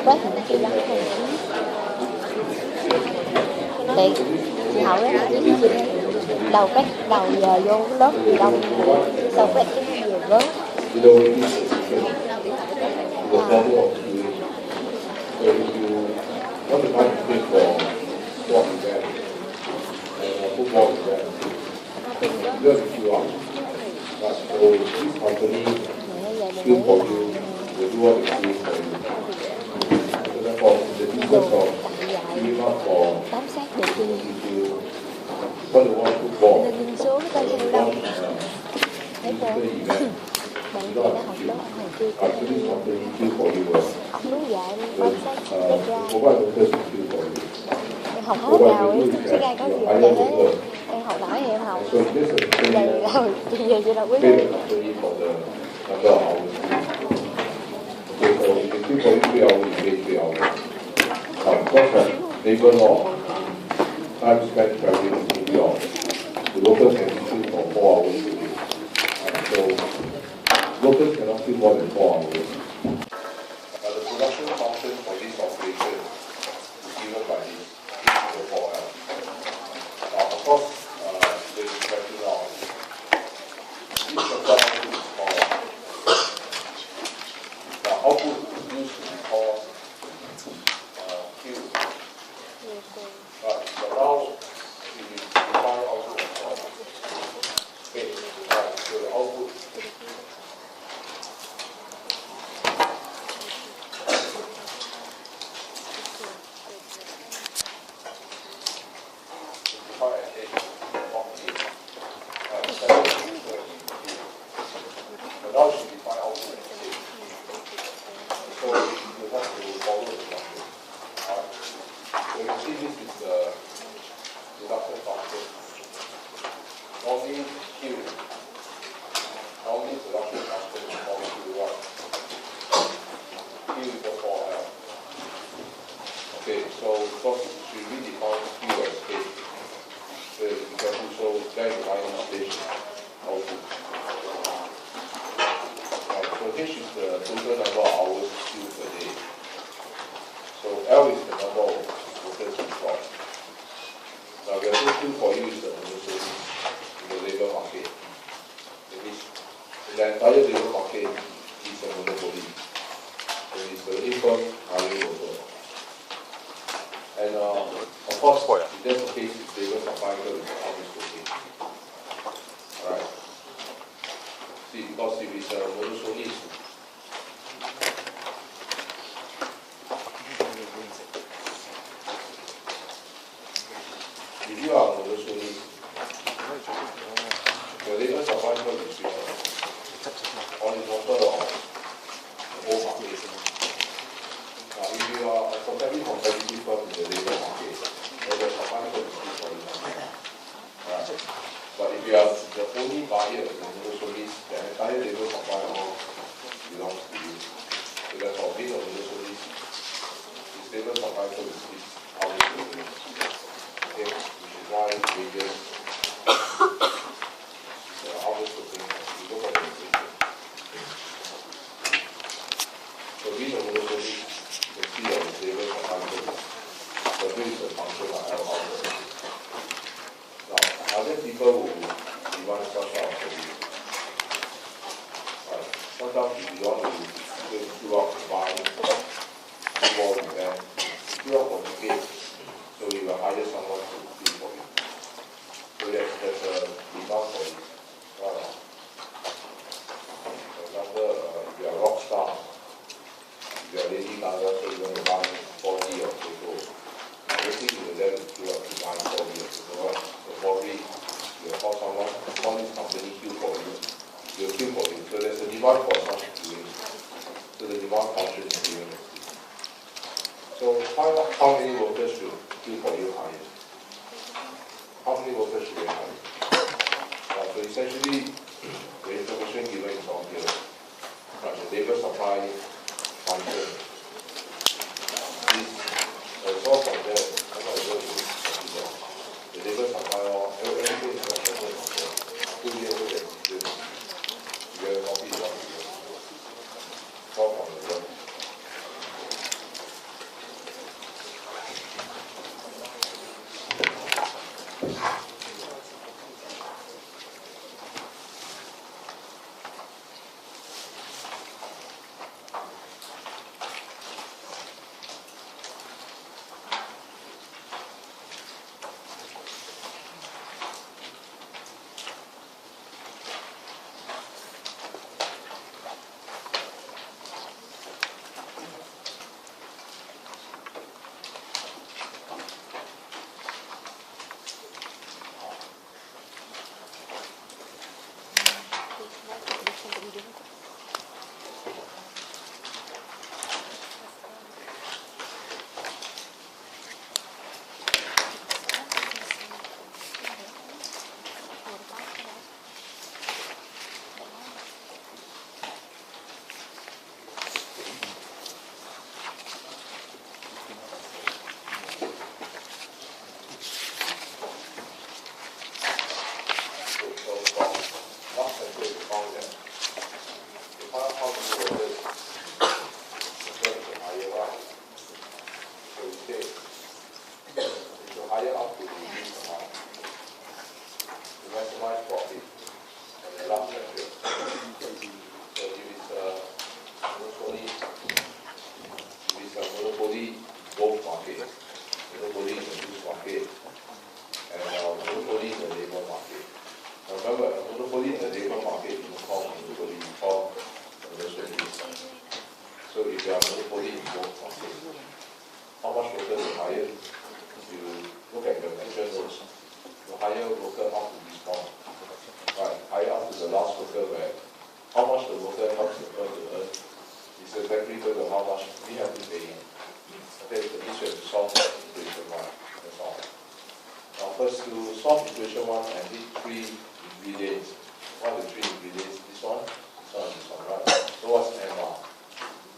bếp thì nó kêu lắm rồi. Thì chị Hậu đó là biết gì đầu giờ vô cái lớp gì đông sau cái gì vớt bám sát được thì nên nhìn xuống coi theo đâu thấy cô bạn kia đã học đó thằng kia học đúng dạy bám sát cái ra em học hết nào cái gai có gì vậy thế em học nổi thì em học vậy rồi chị về chị đâu biết Labor law, time spent traveling to New York. The workers can be still for 4 hours a day. So workers cannot still more than 4 hours. The production function for this operation is given by this 4L. Of course, there is tracking out. This control output is called. The output is used to call Q. Right, so now we define output as well. Okay, right, so the output define as H, not K. But now we should define output as K. So you have to follow the function. Alright. So you see this is the reduction function. Normally Q, normally production function is called Q1. Q equals 4L. Okay, so first we redefine Q as K. So be careful, so that is line station output. Right, so H is the total number of hours used per day. So L is the number of workers employed. Now we are looking for you is the monopoly in the labor market. That means in the entire labor market is a monopoly. It is the income hiring worker. And of course, if that's the case, if labor supply curve is always okay. Alright. See, because if it's a monopolist, if you are a monopolist, your labor supply curve is horizontal or the whole market. Now, if you are a competitive firm in the labor market, then the supply curve is horizontal. Right? But if you are the only buyer, the monopolist, the entire labor supply all belongs to you. So therefore, being a monopolist, this labor supply curve is always okay. Okay, which is why wages are always okay. You look at the inflation. So being a monopolist, you can see that the labor supply curve, the base is a function of L output. Now, are there people who demand such sort of service? Right. Sometimes if you want to queue up to buy more event, queue up for tickets, so you will hire someone to queue for you. So there's a demand for it. For example, if you are a rock star, if you are Lady Gaga, so you want to buy 40 of photo, I don't think you will let them queue up to buy 40 of photo. So probably you will call someone, call this company queue for you. They will queue for you. So there's a demand for such queuing. So the demand function is given. So how many workers should queue for you hire? How many workers should they hire? So essentially, the information given is all here. The labor supply function is a source of that. I'm not able to consider. The labor supply, everything is represented from there. Two years ago, you have a copy of it. From the web. So if you are monopoly in both, okay, how much workers you hire? You look at the actual notes. You hire worker up to this point, right? Hire up to the last worker where how much the worker helps the firm to earn is exactly equal to how much we have to pay him. Okay, so this way to solve equation 1. That's all. Now first to solve equation 1, I need 3 ingredients. What are the 3 ingredients? This one, right? So what's MR?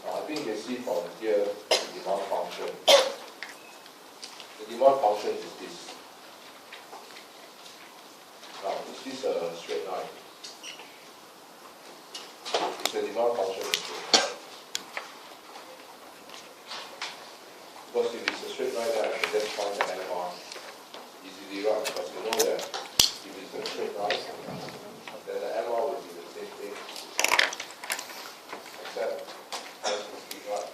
Now I think you can see from here the demand function. The demand function is this. Now, is this a straight line? It's a demand function in straight line. Because if it's a straight line, then I can just find the NMR easily, right? Because you know that if it's a straight line, then the MR will be the same thing, except that's the straight line.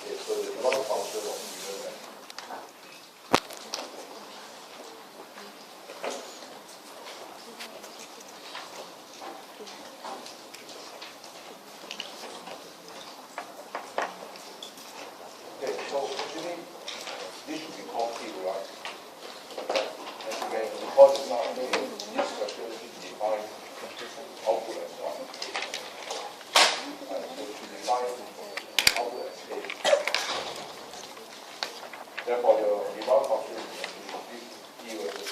Okay, so the demand function of given that. Okay, so actually, this should be concrete, right? And you can recall this now, this question should define output as well. Right, so it should define output as state. Therefore, your demand function is E versus.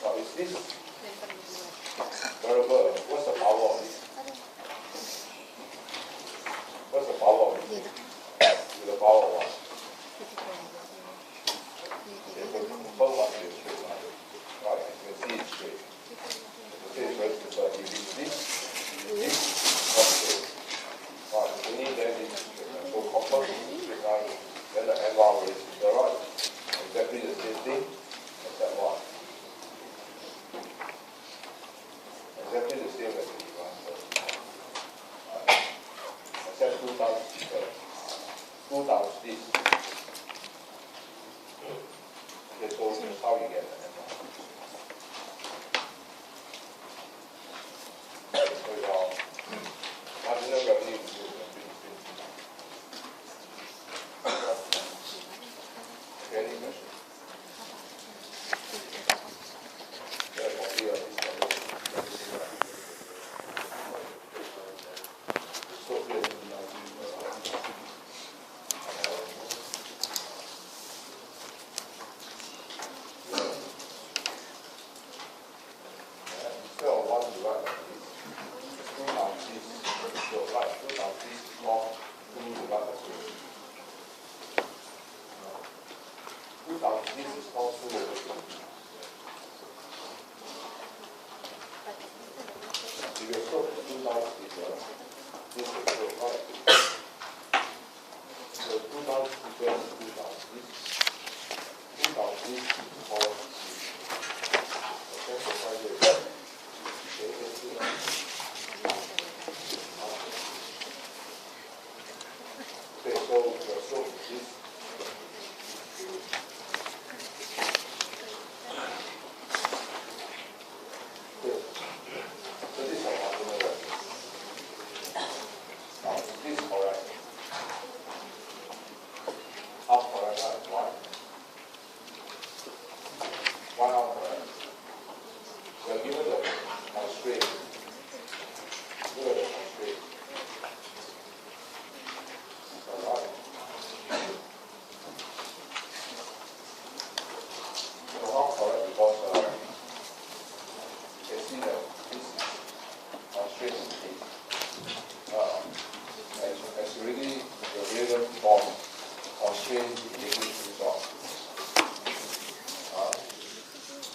Now, is this variable? What's the power of this? What's the power of it? To the power of what? Okay, so the first one is straight line. Right, you can see it's straight. Okay, it's very simple. If it's this, it's not straight. Right, we need then this straight line. So confirm this straight line, then the MR is to the right. Exactly the same thing, except what? Exactly the same as the demand. Except 2 times this. 2 times this. Okay, so this is how you get the MR. So your marginal revenue is okay, any question? Yeah, copy of this one. So clear. Instead of 1 divided by this, 2 times this, so right, 2 times this is more 2 divided by 2. 2 times this is more 2 over 2. If you slope 2 times this is slope, right? So 2 times equals 2 times this. 2 times this is more 3. Okay, so find it. Okay, let's do that. Okay, so your slope is this. Okay. So this is our marginal revenue. Now, is this correct? Half correct, right? Why? Why half correct? We are given the constraint. Look at the constraint. Alright. So half correct because you can see that this constraint is this. As really the real form constraint English result.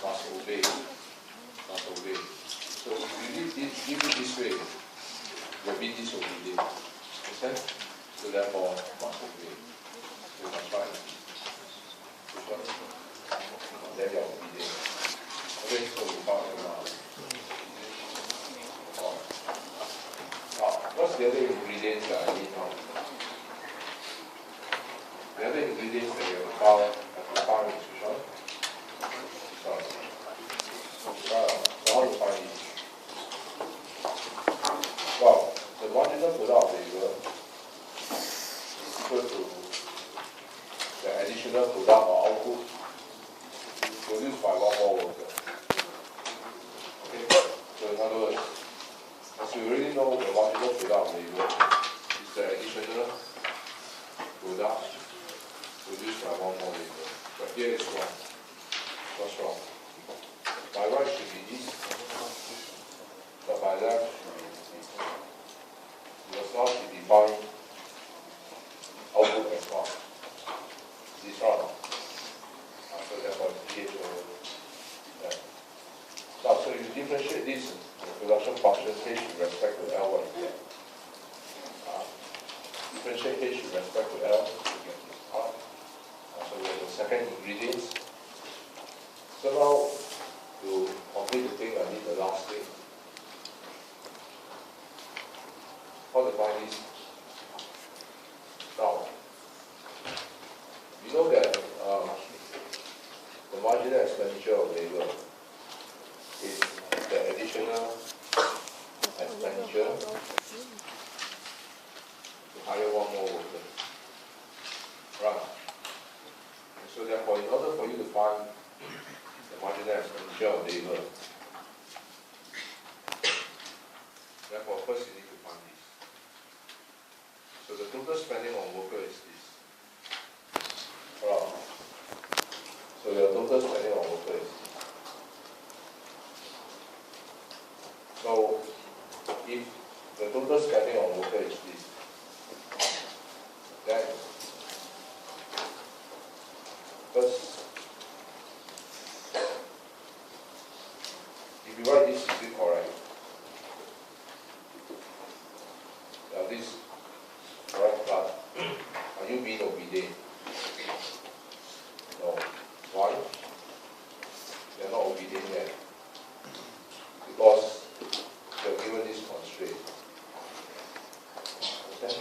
Must obey. Must obey. So if you give it this way, you'll be disobedient. Understand? So therefore, must obey. You must try. Which one? Then you're obedient. Okay, so we found them out. Now, what's the other ingredients that I need now? additional product or output produced by one more worker. Okay, so in other words, as you already know, the marginal product labor is the additional product produced by one more labor. But here it's wrong. What's wrong? By right should be this, but by left should be this. Because now we define output as one. This one. So therefore PH over that. Now so you differentiate this production function H with respect to L, what you get? Differentiate H with respect to L, you get this part. So we have the second ingredients. So now to complete the thing, I need the last thing. How to find this? Now, you know that the marginal expenditure of labor is the additional expenditure to hire one more worker. Right. And so therefore, in order for you to find the marginal expenditure of labor, therefore first you need to find this. So the total spending on worker is this. Right. So your total spending on worker is this. So if the total spending on worker is this, then first, if you write this, is it correct? Now this correct, but are you being obedient? No. Why? You're not obedient yet. Because you're given this constraint. Okay?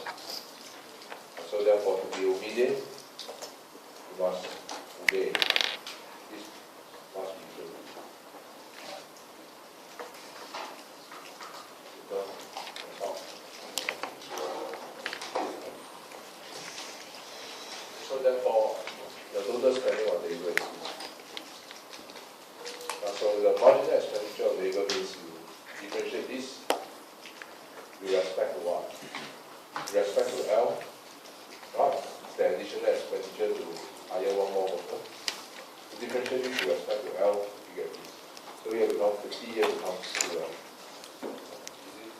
So therefore, to be obedient, you must obey. This must be true. So therefore, the total spending on labor is this. So the marginal expenditure of labor means you differentiate this with respect to what? With respect to L, right? The additional expenditure to hire one more worker. To differentiate this with respect to L, you get this. So here becomes 50, here becomes 2L. Is it?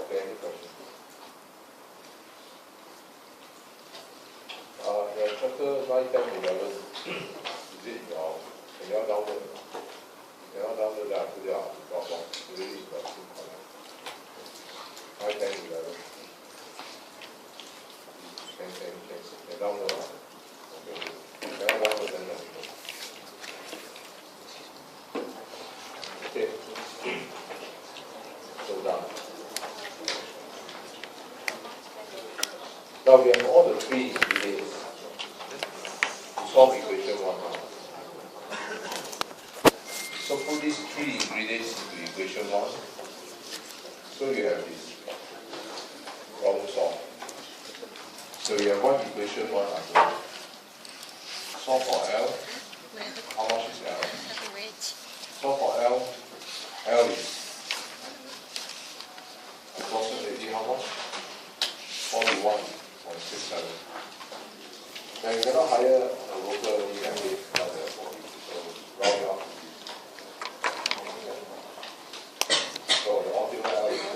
Okay, any questions? The chapter 9, 10, 11, is it in your, can you all download? You cannot download that to the Dropbox. It really is not simple. 9, 10, 11. Can download that. Okay. You cannot download that. Okay. So done. Now we have all the three ingredients to solve equation 1 now. So put these three ingredients into equation 1. So you have this problem solved. So you have one equation 1 under. Solve for L. How much is L? Solve for L. L is approximately how much? 41.67. Now you cannot hire a worker only can pay more than 40. So round it up. So the ultimate L is 40.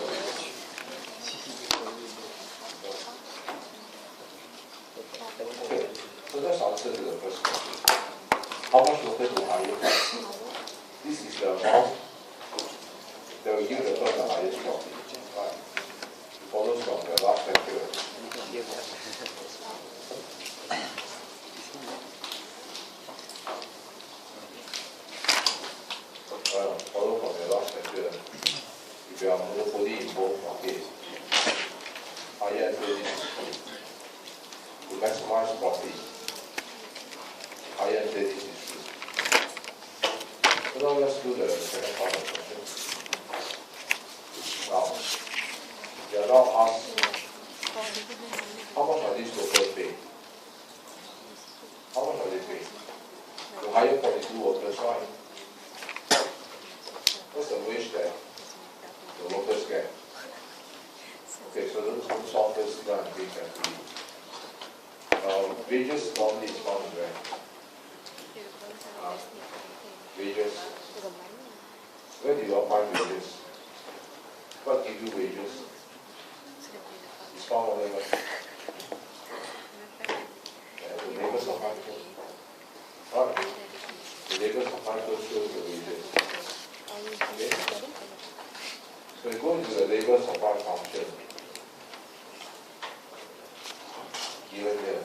Okay, so let's answer to the first question. How much worker to hire? This is the amount that will give the first the highest profit. Right. It follows from the last lecture. Follow from the last lecture. If you are monopoly in both markets, higher entry is to maximize profit. Higher entry is true. So now let's do the second part of the question. Now, we are now asked how much are these workers paid? Wages normally is found where? Wages. Where do you all find wages? What give you wages? It's found whatever. The labor supply code. Right. The labor supply code shows the wages. Okay. So we go into the labor supply function. Given here.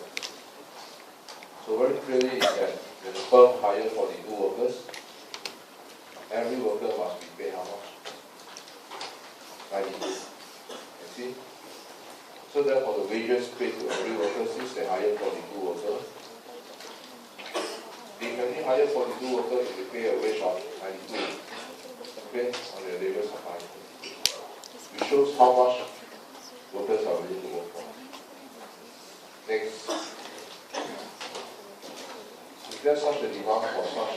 So very clearly is that when the firm hires 42 workers, every worker must be paid how much? 92. You see? So therefore the wages paid to every worker, since they hire 42 workers, they can only hire 42 workers if they pay a wage of 92. Okay? On their labor supply. It shows how much workers are willing to work for. Next. Is there such a demand for such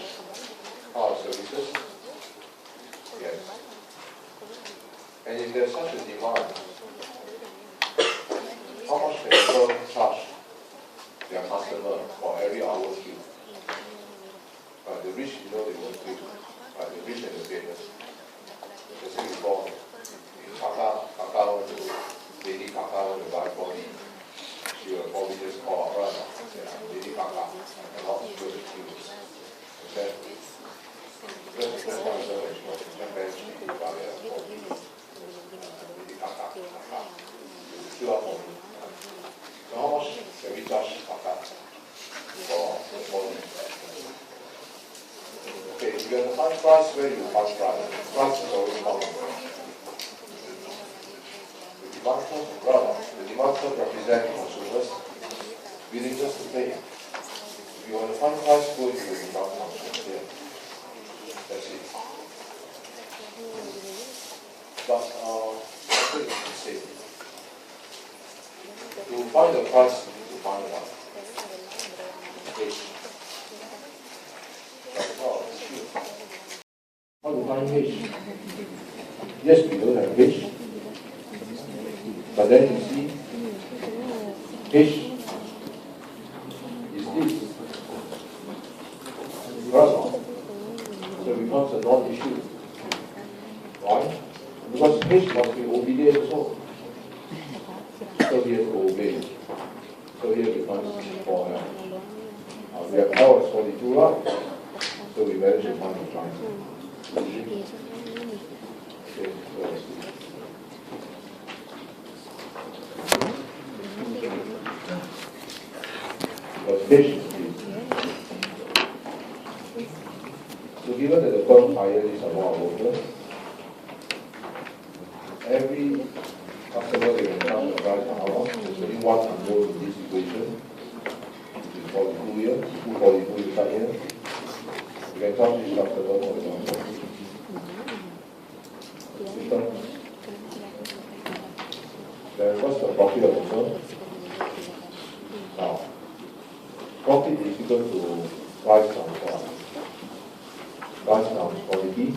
kind of services? Yes. And if there's such a demand, how much can people charge their customer for every hour queue? The rich, you know, they won't queue. The rich and the famous. Just say before, Lady Kaka want to buy body. She will probably just call her, Lady Kaka, I cannot go to queue. Okay? That's how it's always works. Sometimes she will buy a body. Lady Kaka. Queue up for me. So how much can we charge Kaka for the body? Okay, if you have to find price, where you find price? Price is always common. The demand curve represents consumers' willingness to pay. If you want to find price, go into the demand curve here. That's it. But what is to say? To find the price, you need to find what? H. How to find H? Yes, we don't have H. But then you see, H is this. Right? So it becomes a non-issue. Why? Because H must be obedient also. So he has to obey. So here becomes 4L. We have L as 42, right? So we manage to find the price. Okay, so let's see. So given that the firm hires this amount of workers, every customer they can count the price per hour. There's only one unknown in this equation, which is 42 here, 242 inside here. You can charge this customer, for example. System. Then what's the profit of the firm? Now, profit is equal to price times what? Price times quantity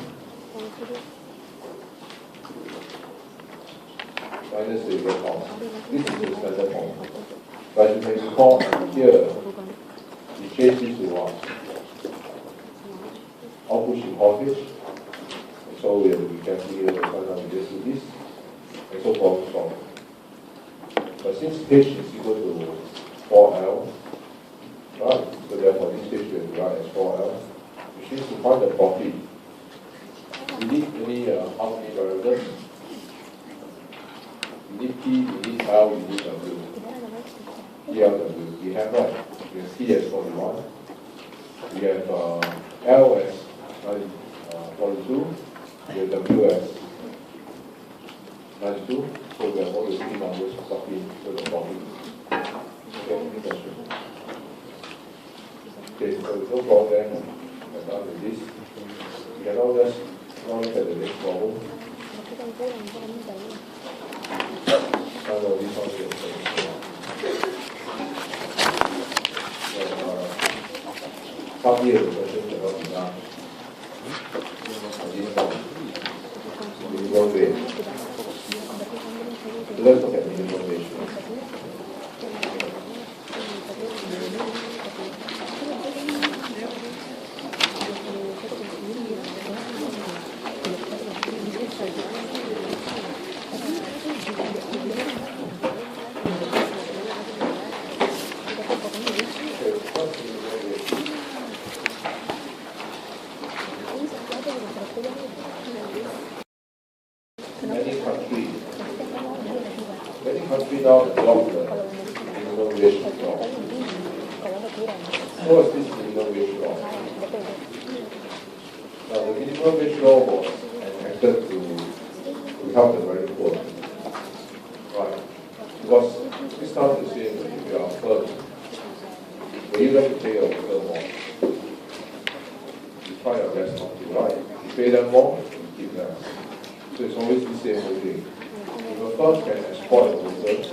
minus the labor cost. This is the standard form. But you can recall here, we change this to what? Output in voltage. And so we have to be careful here, sometimes we just do this, and so forth and so on. But since H is equal to 4L, right? So therefore this H we have to write as 4L, which means to find the profit. We need only how many variables? We need P, we need L, we need W. PLW. We have right. We have P as 41. We have L as 42. We have W as 92. So we have all the three numbers copy to the profit. Okay, any question? Okay, so no problem then. We're done with this. We can now just look at the next problem. Some of these ones get some years the question cannot be done. This one, minimum wage. Let's look at minimum wage. wage law. What is this minimum wage law? Now, the minimum wage law was enacted to help the very poor. Right. Because this time the same, if you are poor, will you like to pay your worker more? You try your best not to, right? You pay them more, you keep them. So it's always the same thing. If a firm can exploit the workers,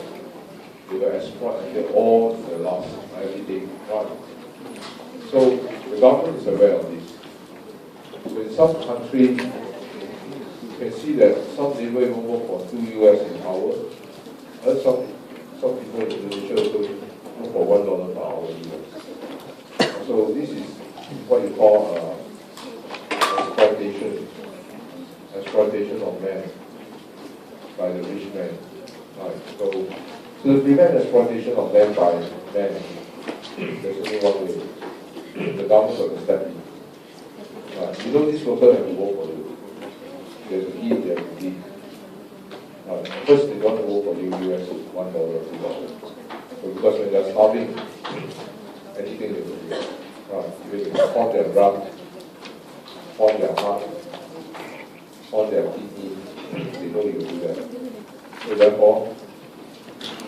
they will exploit until all the last, everything, right? So the government is aware of this. So in some countries, you can see that some labor even work for $2 an hour. And some people in Indonesia also work for $1 per hour US. So this is what you call exploitation of men by the rich men. Right. So to prevent exploitation of men by men, there's only one way. The government got to step in. You know this worker have to work for you. They have to eat, they have to eat. First they don't work for you US $1 or $2. So because when they're starving, anything they will do. They will pawn their blood, pawn their heart, pawn their kidney. They know you will do that. So therefore,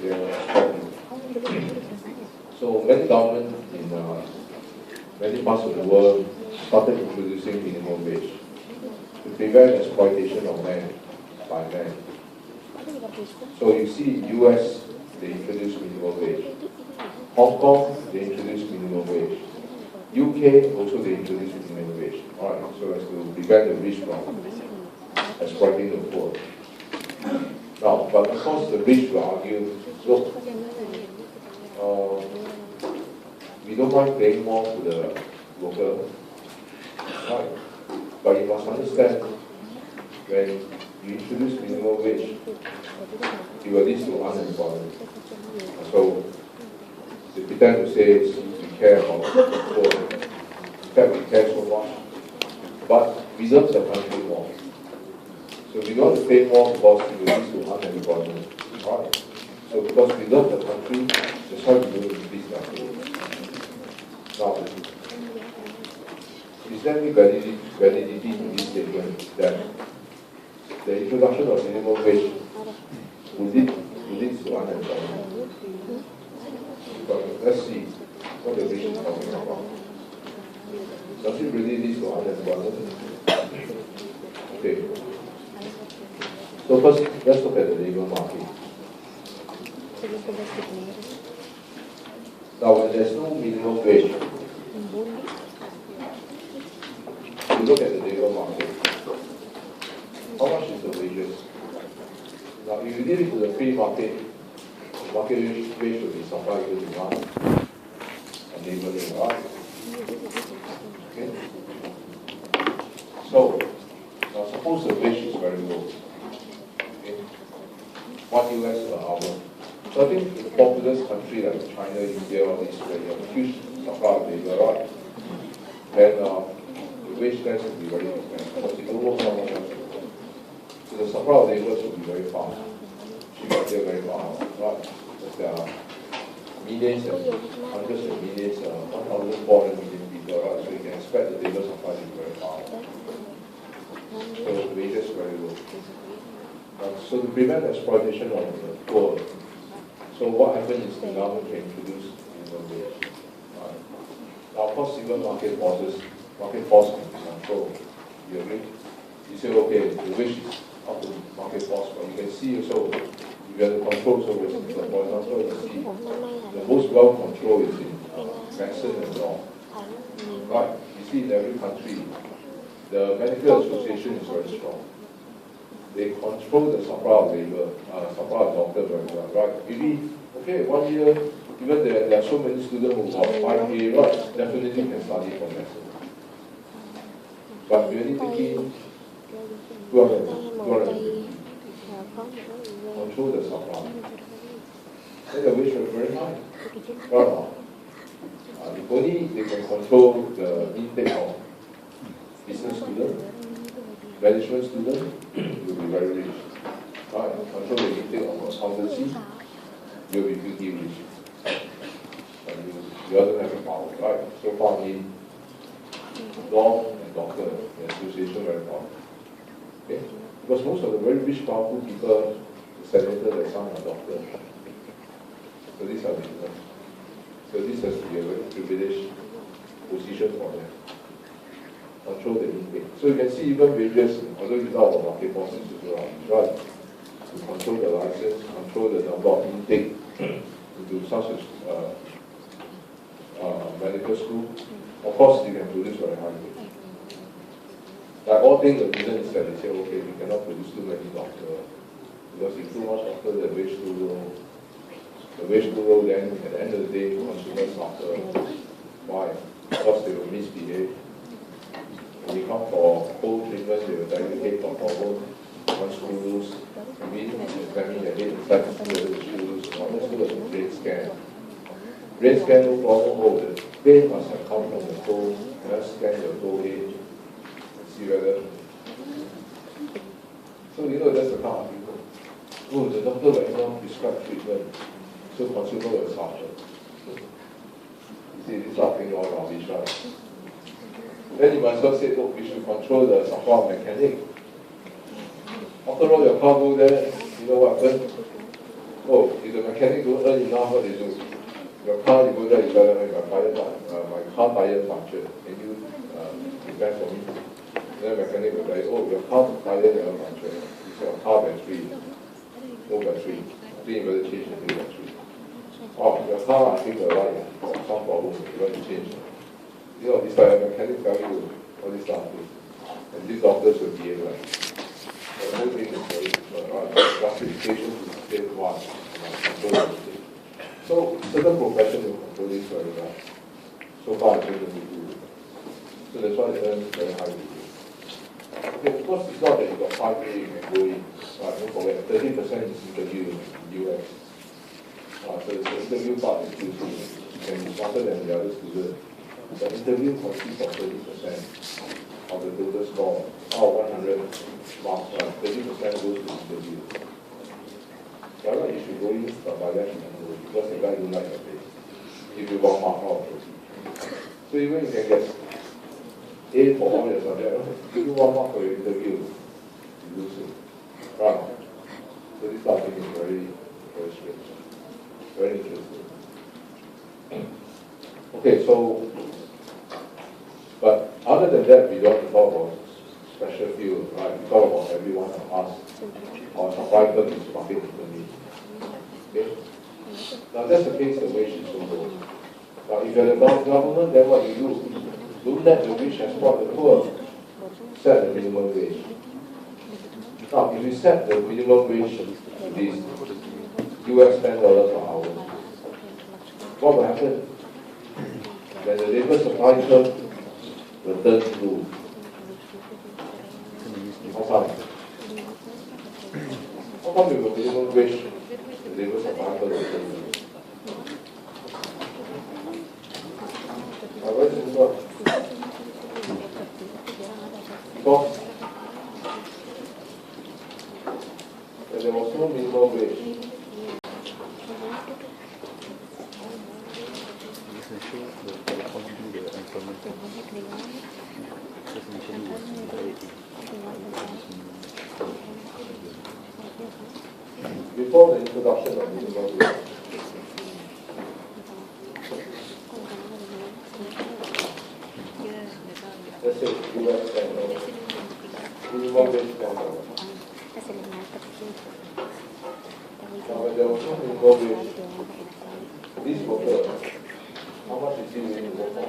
they will stop you. So many governments in many parts of the world started introducing minimum wage to prevent exploitation of men by men. So you see in US, they introduced minimum wage. Hong Kong, they introduced minimum wage. UK, also they introduced minimum wage. Alright, so as to prevent the rich from exploiting the poor. Now, but of course the rich will argue, look, we don't mind paying more to the worker, right? But you must understand, when you introduce minimum wage, it will lead to unemployment. So they pretend to say we care about the poor. In fact, we care so much, but we love the country more. So we don't pay more because it will lead to unemployment. Right? So because we love the country, that's why we don't increase that pay. Now, is there any validity to this statement that the introduction of minimum wage will lead to unemployment? But let's see what the wage is talking about. Does it really lead to unemployment? Okay. So first, let's look at the labor market. Now, when there's no minimum wage, you look at the labor market. How much is the wages? Now, if you give it to the free market, market wage will be supply equal to demand and labor rate, right? Okay. So, now suppose the wage is very low. Okay. $1 per hour. So I think in populous country like China, India, all these, where you have a huge supply of labor, right? Then the wage tends to be very different because it don't work someone else. So the supply of labor should be very fast. Should be very fast, right? Because there are millions and hundreds of millions, 1,400 million people, right? So you can expect the labor supply to be very fast. So the wages are very low. So to prevent exploitation of the poor, so what happens is the government can introduce minimum wage. Now, of course, single market force can be controlled. You agree? You say, okay, the wage is up to market force, but you can see also, you have to control so for example, you see, the most well controlled is in medicine and law. Right? You see, in every country, the medical association is very strong. They control the supply of labor, supply of doctors very well, right? Maybe, okay, 1 year, even there are so many students who are 5 years, right, definitely can study for medicine. But we only taking 250, control the supply. Then the wage will be very high. Right? If only they can control the intake of business students, management students, will be very rich. Right? Control the intake of accountancy, you'll be pretty rich. he doesn't have the power, right? So far, he, law and doctor, the association very powerful. Okay? Because most of the very rich, powerful people, the senator, their son are doctors. So these are different. So this has to be a very privileged position for them. Control the intake. So you can see even wages, although you know about market forces as well, right? To control the license, control the number of intake into such as medical school. Of course, you can produce very high wage. Like all things, the reason is that they say, okay, we cannot produce too many doctors. Because if too much doctor, the wage too low. The wage too low, then at the end of the day, consumers suffer. Why? Because they will misbehave. When you come for cold treatment, they will delegate from problem. One screw loose, maybe examine your head inside to see whether the screw loose or not. Let's do a brain scan. Brain scan, no problem. Oh, the pain must have come from the toe. Let's scan your toe age and see whether. So, you know, that's the kind of people. Oh, the doctor will not prescribe treatment, so consumer will suffer. You see, this sort of thing all rubbish, right? Then you might as well say, look, we should control the supply of mechanic. After all, your car go there, you know what happens? Oh, if the mechanic don't earn enough, what they do? Your car, you go there, you tell them, my car tire punctured. Can you repair for me? Then the mechanic will say, oh, your car tire never punctured. It's your car battery. No battery. I think you better change the new battery. Oh, your car, I think the light got some problem. You want to change it. You know, it's like a mechanic tell you all this stuff. And these doctors will behave like the whole thing is very justification to state one. So certain professions will control this very well. So far I think that we do. So that's why they earn very high degree. Okay, of course it's not that you got 5A you can go in. Don't forget 30% is interview in the US. So the interview part is too soon. You can be smarter than the other students. The interview consists of 30% of the total score. Out of 100 marks, 30% goes to interview. Yeah, right, you should go in, but by then you can go in, because the guy don't like your face. If you got mark out, so even you can get A for all your subjects, give you 1 mark for your interview, you lose it. Right? So this type of thing is very, very strange. Very interesting. Okay, so, but other than that, we don't talk about special field, right? We talk about every one of us. Our survival is market economy. Okay? Now that's the case the wage is so low. Now if you're the government, then what you do? Don't let the rich exploit the poor. Set the minimum wage. Now if you set the minimum wage to this US $10 per hour, what will happen? When the labor supply curve will turn blue. How come? How come with the minimum wage, the labor supply curve will turn blue? Why is it not? Because when there was no minimum wage, before the introduction of minimum wage, let's say US $10, minimum wage $10. Now when there was no minimum wage, this worker, how much is he willing to work for?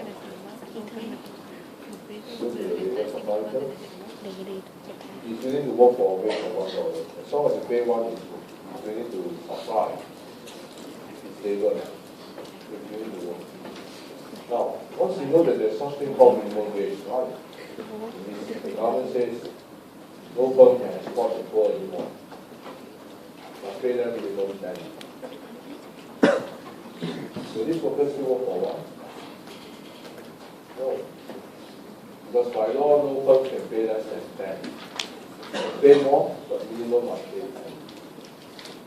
Go to the labor supply curve. He's willing to work for a wage of $1. As long as the pay one is willing to supply his labor, he's willing to work. Now, once you know that there's something called minimum wage, right? The government says no firm can exploit the poor anymore. Must pay them minimum standard. So these workers still work for what? No. Because by law, no firm can pay less than 10. Pay more, but minimum must pay 10.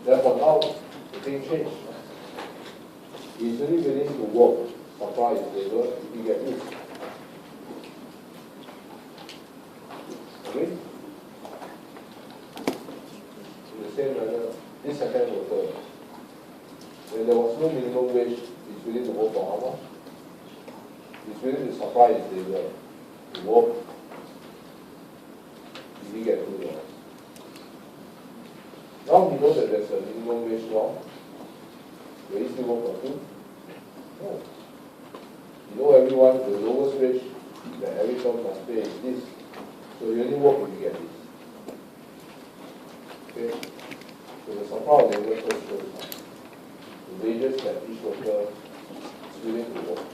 Therefore now, the thing changed. He's really willing to work, supply is stable, you get this. Okay? In the same manner, this second worker, when there was no minimum wage, he's willing to work for how much? He's willing to supply his labor to work. Did he get $2? Now we know that there's a minimum wage law. Will he still work for $2? No. You know everyone, the lowest wage that every firm must pay is this. So you only work if you get this. Okay? So the supply of labor first goes down. The wages that each worker is willing to work,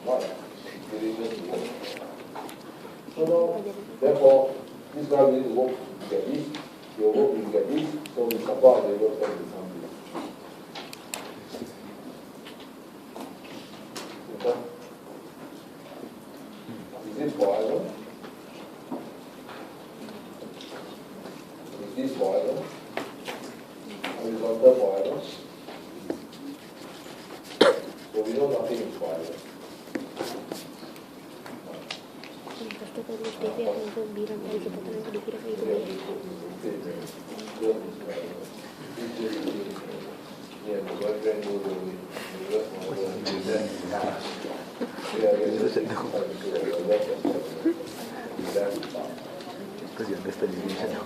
not willingness to work. So now, therefore, this guy willing to work, you get this. Your work, you get this. So the supply of labor first becomes this. Okay? Is this forever? Is this forever? Horizontal forever? So we know nothing is forever. Because you understand Indonesia now.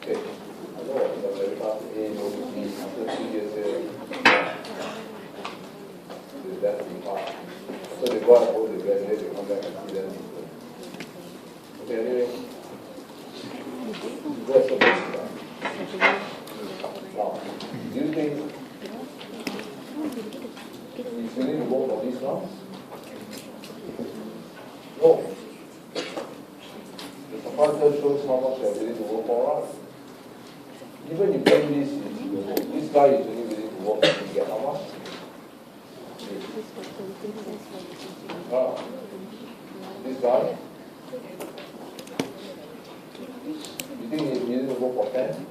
Okay, I know the very fast A, no B, after 2 years here, that's the part. So they go out and hold the graduate, they come back and see them. Okay, anyway, that's the basic one. Now, do you think he's willing to work for this now? No. The proposal shows how much they're willing to work for us. Even if this guy is only willing to work, he get how much? This guy? You think he's willing to work for 10?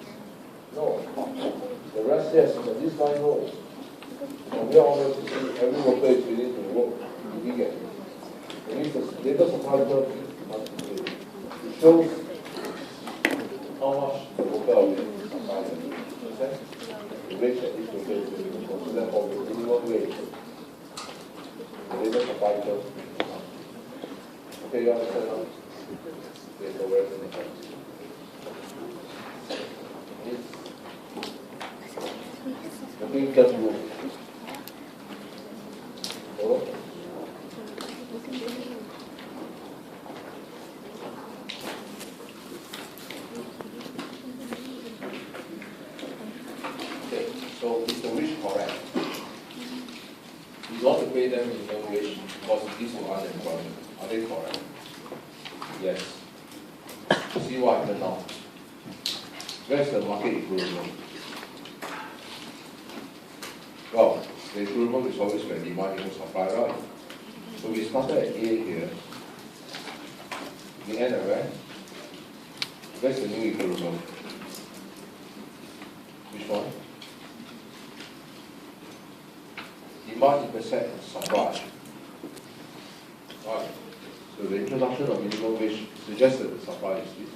No. The rest, yes, but this guy knows. And we are honest to see every worker is willing to work. He get it. It means the data supply must be paid. It shows how much the worker are willing to supply them. Okay? The wage that each worker is willing to work. So therefore, the minimum wage. The data supply curve. Okay, you understand now? Okay, so where's the next? The big third group. So, so is the wage correct? You want to pay them minimum wage because it gives you unemployment. Are they correct? Yes. See what happened now? Where's the market equilibrium? Well, the equilibrium is always when demand equals supply, right? So we started at A here. We end at where? Where's the new equilibrium? Which one? Demand intersect supply. Right. So the introduction of minimum wage suggests that the supply is this.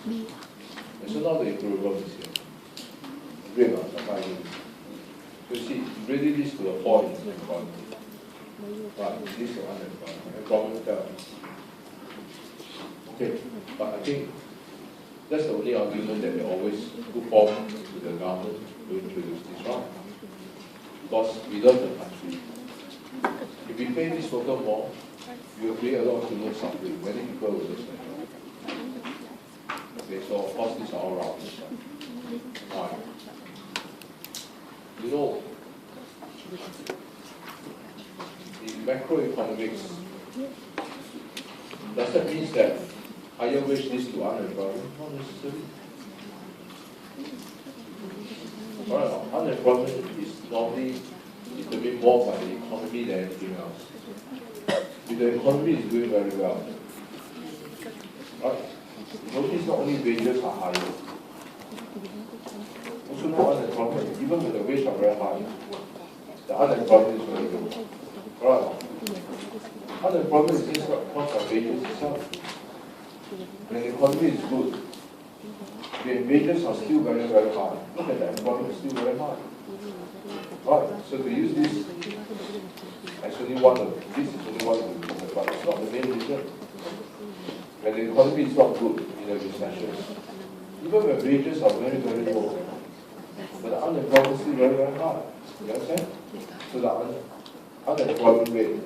And so now the equilibrium is here. Agree about supply is. You see, it really leads to a fall in employment. Right, it leads to unemployment. Employment fell. Okay, but I think that's the only argument that they always put forward to the government to introduce this round. Because we love the country. If we pay this worker more, we will create a lot of human suffering. Many people will lose their job. Okay, so of course these are all round. Right. You know, in macroeconomics, does that mean that higher wage leads to unemployment? Not necessarily. Alright, unemployment is normally determined more by the economy than anything else. if the economy is doing very well, right? Notice not only wages are higher, also no unemployment. Even when the wages are very high, the unemployment is very low. Right? Unemployment is just not cost of wages itself. When the economy is good, the wages are still very, very high. Look at the employment is still very high. Right? So to use this as only one of this is only one of the reasons, but it's not the main reason. When the economy is not good in a recession, even when wages are very, very low, but the unemployment is still very, very high. You understand? So the unemployment rate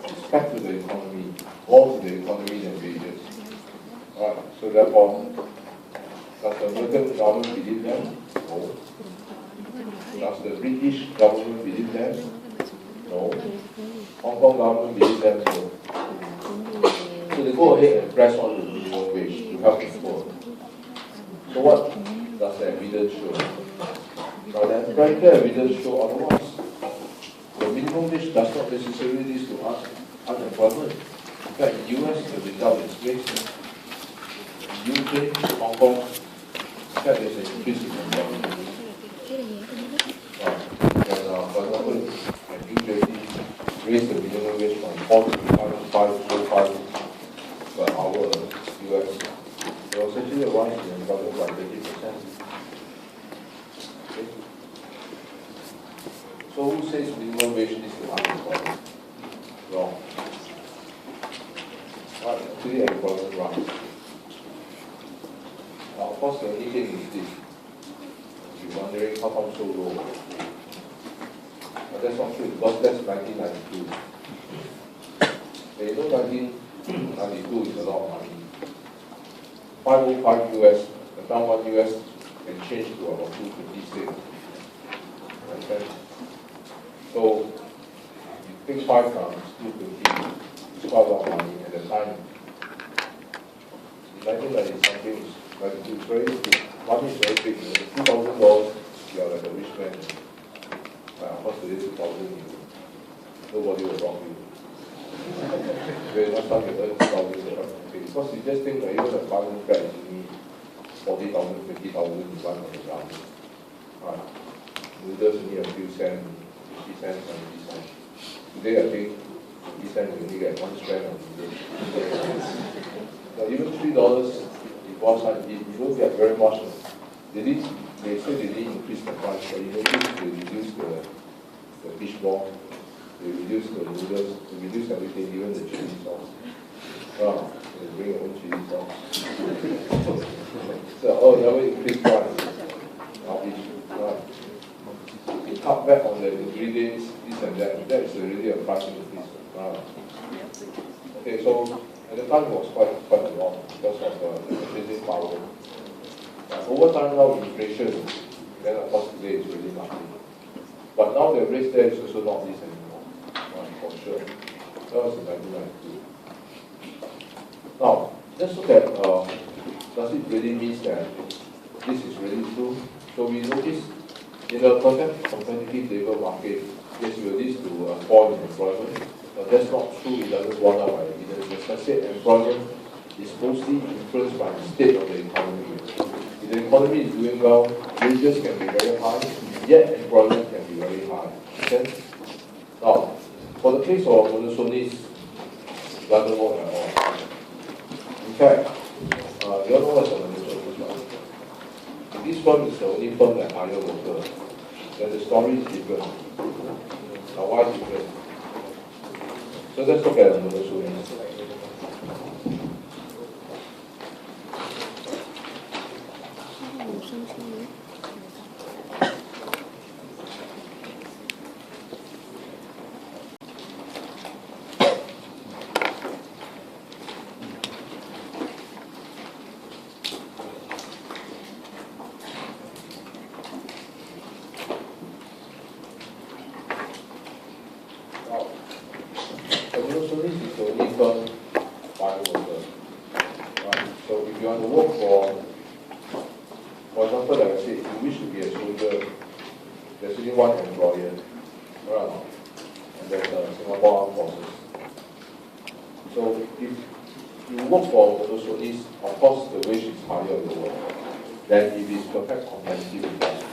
is back to the economy, more to the economy than wages. Right? So therefore, does the American government believe them? No. Does the British government believe them? No. Hong Kong government believe them? No. So they go ahead and press on the minimum wage to help the poor. So what does the evidence show? Now the empirical evidence show otherwise. The minimum wage does not necessarily lead to unemployment. In fact, in the US, the result is mixed. In UK, Hong Kong, in fact, there's an increase in employment. For example, in New Jersey, raised the minimum wage from 4 to 5.05 per hour US. There was actually a rise in employment by 30%. Okay. So who says minimum wage leads to unemployment? Wrong. Right, actually employment rise. Now, of course, the only thing is this. You're wondering how come so low. But that's not true, because that's 1992. You know 1992 is a lot of money. 505 US, the pound 1 US can change to about 256. Okay? So, you think 5 times 250, it's quite a lot of money at the time. In 1990 something, it's very big. Money is very big. $2,000, you are like a rich man. Of course, today 2,000, nobody will rob you. Very much time you earn 2,000, because you just think that even a farming flat is only 40,000, 50,000 you buy from the ground. Right. Noodles only a few cents, 50 cents, 70 cents. Today I think 50 cents you only get 1 strand of noodles. So even $3 if one side eat, you don't get very much. They say they didn't increase the price, but you notice they reduce the fish ball, they reduce the noodles, they reduce everything, even the chili sauce. Oh, they bring your own chili sauce. So, never increase price. You cut back on the ingredients, this and that. That is really a price increase. Okay, so at the time it was quite a lot because of the purchasing power. Over time now, inflation, then of course today is really nothing. But now the rate there is also not this anymore, for sure. That was in 1992. Now, let's look at, does it really mean that this is really true? So we notice in the competitive labor market, yes, it will lead to a fall in employment, but that's not true. It doesn't warn out by evidence. As I said, employment is mostly influenced by the state of the economy. If the economy is doing well, wages can be very high, yet employment can be very high. Okay? Now, for the case of monosonis, it doesn't work at all. In fact, you all know what's a monosonis, right? If this firm is the only firm that hires workers, then the story is different. Now, why different? So let's look at a monosonis. So if you work for monopolies, of course the wage is higher or lower than if it's perfect competitive industry.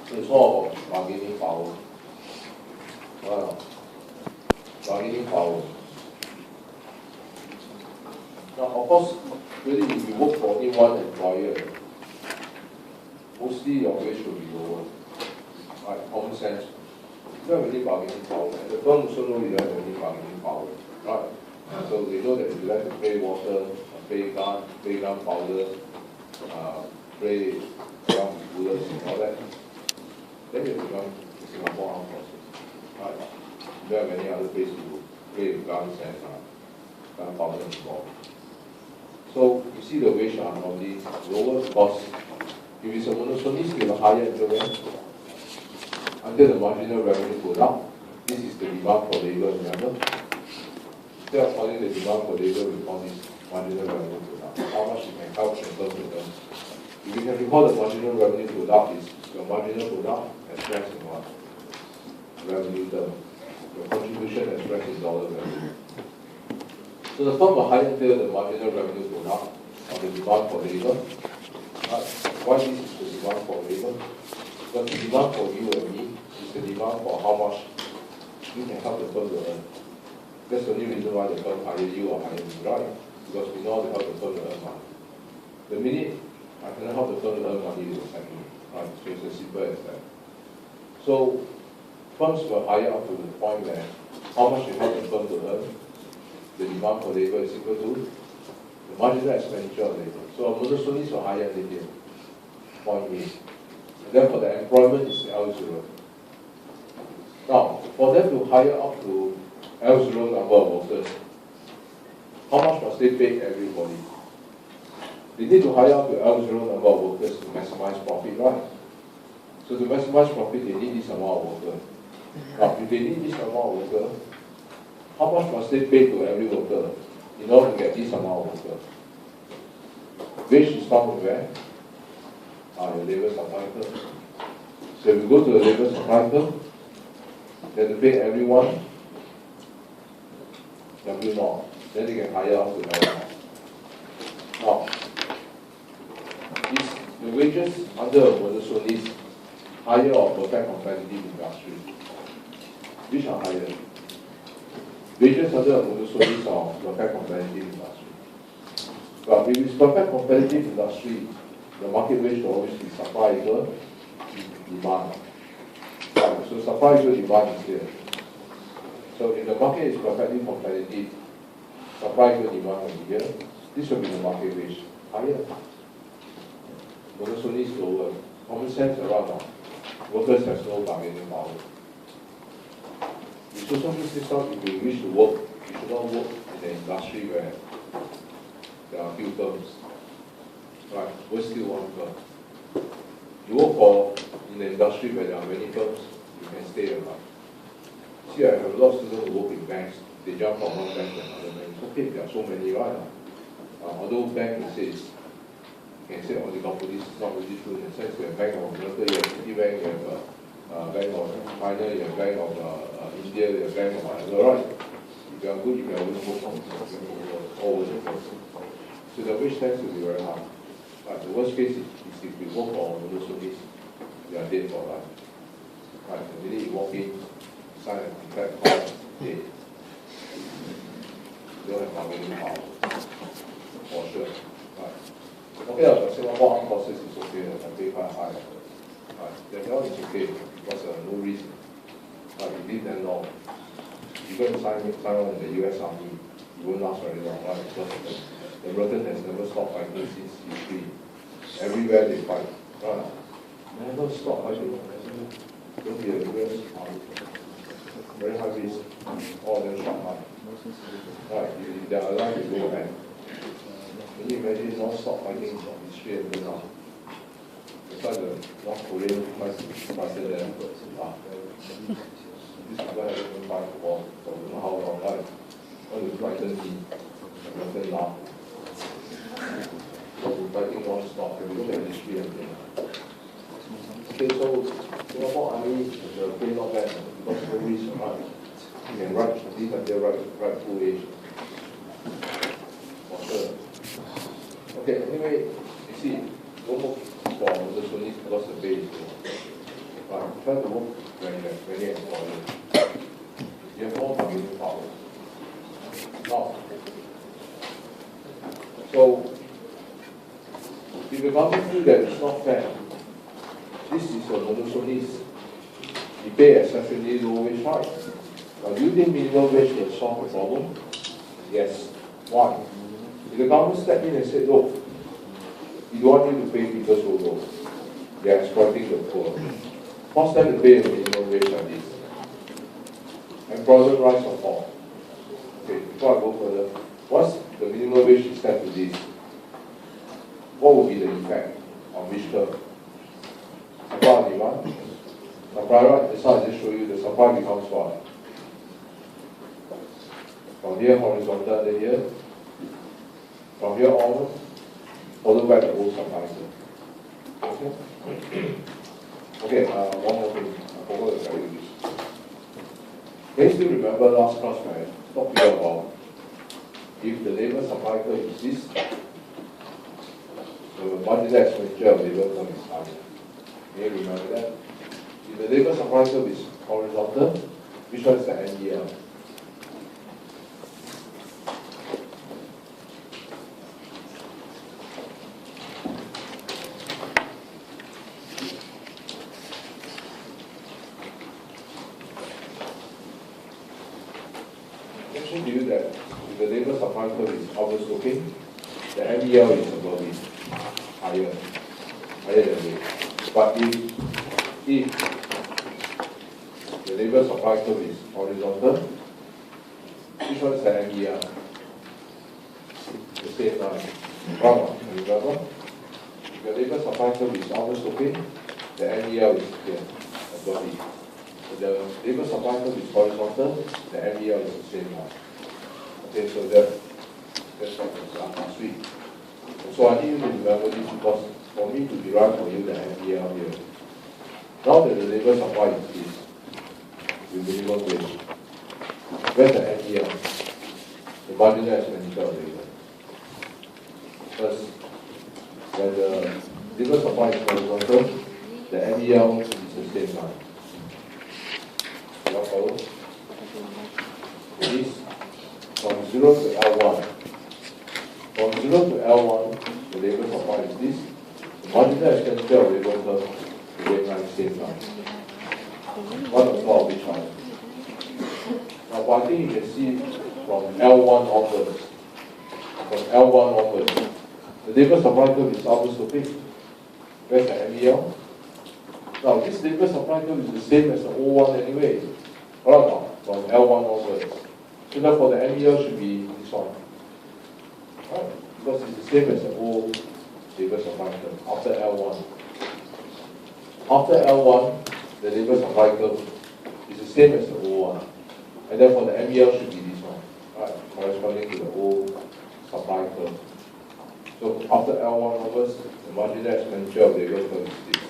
So it's all about bargaining power. Bargaining power. Now, of course, really, if you work for only one employer, mostly your wage will be lower. Right, common sense. You don't have any bargaining power. And the firm also know you don't have any bargaining power. Right? So they know that if you like to pay water, pay gun powder, pay gun bullets and all that, then you become Singapore Armed Forces. Right? You don't have any other place to play with guns and gun powder involved. So you see the wage are normally lower because if it's a monopolist, you have a higher interest until the marginal revenue goes up. This is the demand for labor, remember? Instead of calling the demand for labor, we call this marginal revenue goes up. How much you can help in terms of them. If you can recall the marginal revenue goes up is your marginal product expressed in what? Revenue term. Your contribution expressed in dollar revenue. So the firm will hire until the marginal revenue goes up on the demand for labor. Why this is the demand for labor? Because the demand for you and me is the demand for how much you can help the firm to earn. That's the only reason why the firm hire you or hire me, right? Because we know how to help the firm to earn money. The minute I cannot help the firm to earn money, it will sack me. Right? So it's as simple as that. So firms will hire up to the point where how much you help the firm to earn, the demand for labor is equal to the marginal expenditure of labor. So a monopolist will hire anything. Point A. And therefore the employment is L0. Now, for them to hire up to L0 number of workers, how much must they pay everybody? They need to hire up to L0 number of workers to maximize profit, right? So to maximize profit, they need this amount of workers. Now, if they need this amount of workers, how much must they pay to every worker in order to get this amount of workers? Wage is found from where? Your labor supply curve. So if you go to the labor supply curve, they have to pay everyone W0. Then they can hire up to L0. Now, the wages under a monopolist higher or perfect competitive industry? Which are higher? Wages under a monopolist or perfect competitive industry? But if it's perfect competitive industry, the market wage will always be supply equal demand. Right, so supply equal demand is here. So if the market is perfectly competitive, supply equal demand will be here. This will be the market wage. Higher. Monopolist lower. Common sense around now. Workers have no bargaining power. The social system, if you wish to work, you should not work in an industry where there are few firms. Right, we're still one firm. You work in an industry where there are many firms, you can stay around. See, I have a lot of students who work in banks, they jump from one bank to another bank. It's okay, there are so many, right? Although bank can say, oh, the companies is not really true in the sense you have Bank of America, you have Citibank, you have Bank of China, you have Bank of India, you have Bank of whatever, right? If you are good, you can always work from all over the place. So the wage tends to be very high. Right, the worst case is if we work for monopolies, we are dead for life. Right, the minute you walk in, sign a contract, dead. You don't have bargaining power. For sure. Right. Okay, the Singapore Armed Forces is okay, I pay quite high. Right, the job is okay because no reason. But you live that long. You go and sign on in the US Army, you won't last very long, right? Because the Britain has never stopped fighting since history. Everywhere they fight. Right? Never stop fighting. Don't be a US Army. Very high risk. All of them shot high. Right, if they are alive, they go back. Can you imagine non-stop fighting from history and now? That's why the North Korean fighter there. These people haven't been fighting for I don't know how long, right? When you frighten me, American laugh. So we're fighting non-stop, and we look at history and things. Okay, so Singapore Army is a pretty not bad because no risk, right? You can write at least until right full age. For sure. Okay, anyway, you see, don't work for the Sunnis because the pay is low. But try to work when you're employed. You have more bargaining power. Now, so, if the government feel that it's not fair, this is a monotonist. You pay exceptionally low wage hike. Now, do you think minimum wage will solve the problem? Yes. Why? If the government stepped in and said, look, we don't want you to pay people so low. They are exploiting the poor. Force them to pay a minimum wage like this. Employment rights or fall. Okay, before I go further, once the minimum wage is set to this, what will be the effect on which curve? Supply and demand. Supply, right? This one I just show you the supply becomes what? From here horizontal to here. From here on, follow back the old supply curve. Okay? Okay, one more thing. I forgot to tell you this. Can you still remember last class when I talked to you about if the labor supply curve is this, the marginal expenditure of labor curve is higher. Can you remember that? If the labor supply curve is horizontal, which one is the NEL? Mention to you that if the labor supply curve is upward sloping, the MEL is above it, higher than it. But if the labor supply curve is horizontal, which one is the MEL? The same line. Wrong, remember? If the labor supply curve is upward sloping, the MEL is here, above it. If the labor supply curve is horizontal, the MEL is the same line. Okay, so that's what was last week. So I need you to remember this because for me to derive for you the MEL here. Now that the labor supply is this, with minimum wage, where's the MEL? The marginal expenditure of labor. First, when the labor supply is horizontal, the MEL is the same line. You all follow? This from 0 to L1. From 0 to L1, the labor supply is this. The marginal expenditure of labor curve is the same line. One of four of each one. Now, one thing you can see from L1 onwards. From L1 onwards, the labor supply curve is upward sloping. Where's the MEL? Now, this labor supply curve is the same as the O1 anyway. Right now, from L1 onwards. So therefore, the MEL should be this one. Right? Because it's the same as the old labor supply curve after L1. After L1, the labor supply curve is the same as the O1. And therefore, the MEL should be this one. Right? Corresponding to the old supply curve. So after L1 onwards, the marginal expenditure of labor curve is this.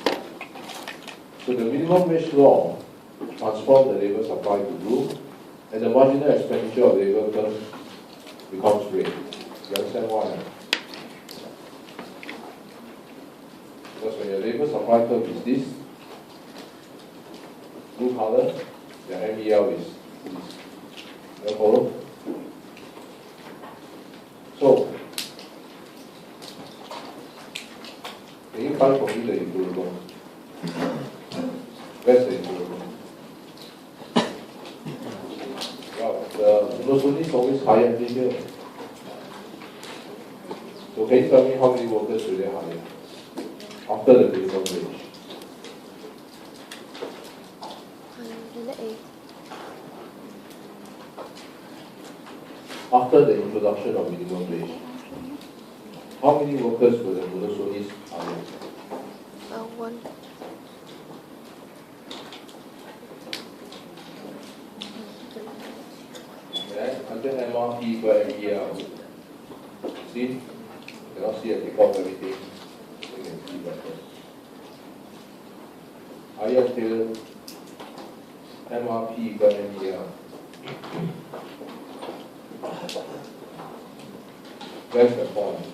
So the minimum wage law transforms the labor supply to blue, and the marginal expenditure of labor curve becomes red. You understand why? Because when your labor supply curve is this, blue color, the MEL is this. You follow? So, can you find for me the equilibrium? Where's the equilibrium? Well, the monotony is always higher than here. So can you tell me how many workers will they hire after the minimum wage? After the introduction of minimum wage, how many workers will the monotonies hire? One. Under MRP equal MEL. See? You cannot see I take off everything. You can see better. Are you clear? MRP equal MEL. That's the point.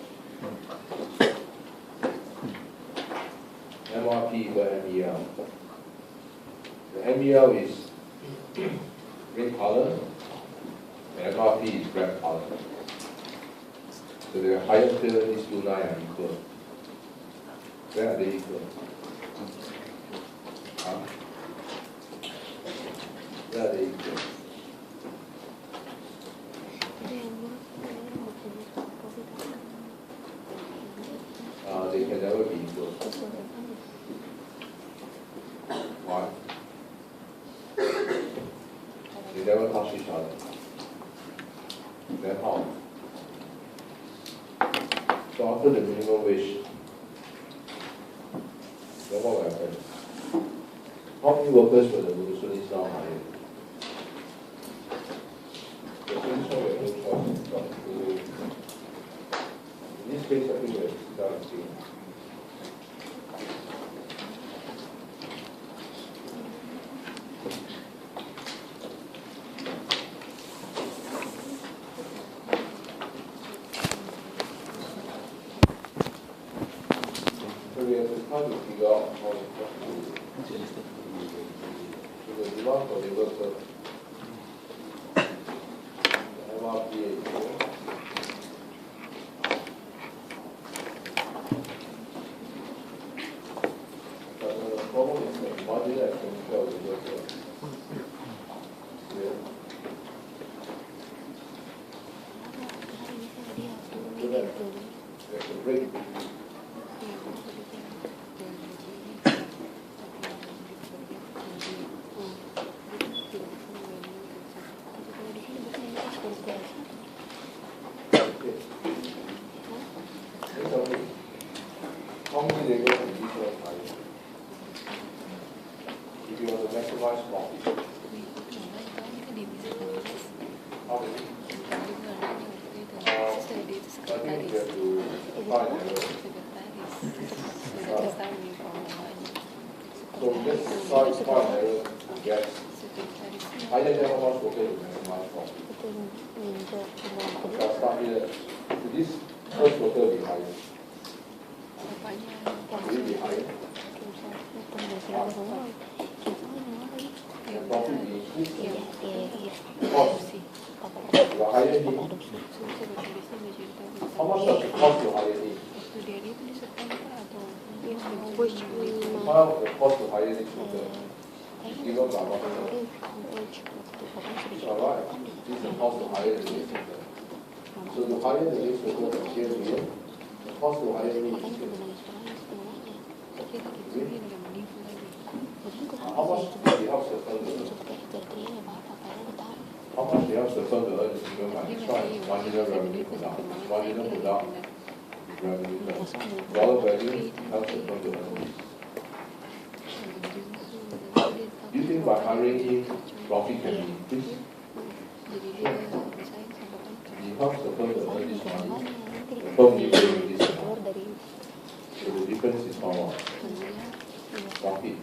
MRP over MEL. The MEL is red color, the MRP is black color. So the highest these two lines are equal. Where are they equal? Huh? Where are they equal? They can never be equal. Why? They never touch each other. Then how? So after the minimum wage, then what will happen? How many workers will the Swiss now hire? The Swiss will have no choice but to, in this case, I think we have to sit down and see. So we have to try to figure out how to the demand for labor curve. The MRP is equal. But the problem is that marginal expenditure of labor curve. There's a break. How many labor can be higher? If you want to maximize profit, how many? I think you have to find error. So just try to find error to get higher than how much worker to maximize profit. I'll start here. So this first worker will be higher. Will it be higher? And profit will increase. Cost. You are higher need. How much does it cost to hire need? How the cost to hire this worker is given by what? Alright, this is the cost to hire the next worker. So to hire the next worker from here to here, the cost to hire me is here. How much it helps the firm to earn? How much it helps the firm to earn is given by this one, marginal revenue product. Marginal product, revenue terms. Dollar value helps the firm to earn. Do you think by hiring him, profit can be increased? Sure. It helps the firm to earn this money. The firm needs to earn this money. So the difference is how much? Profit.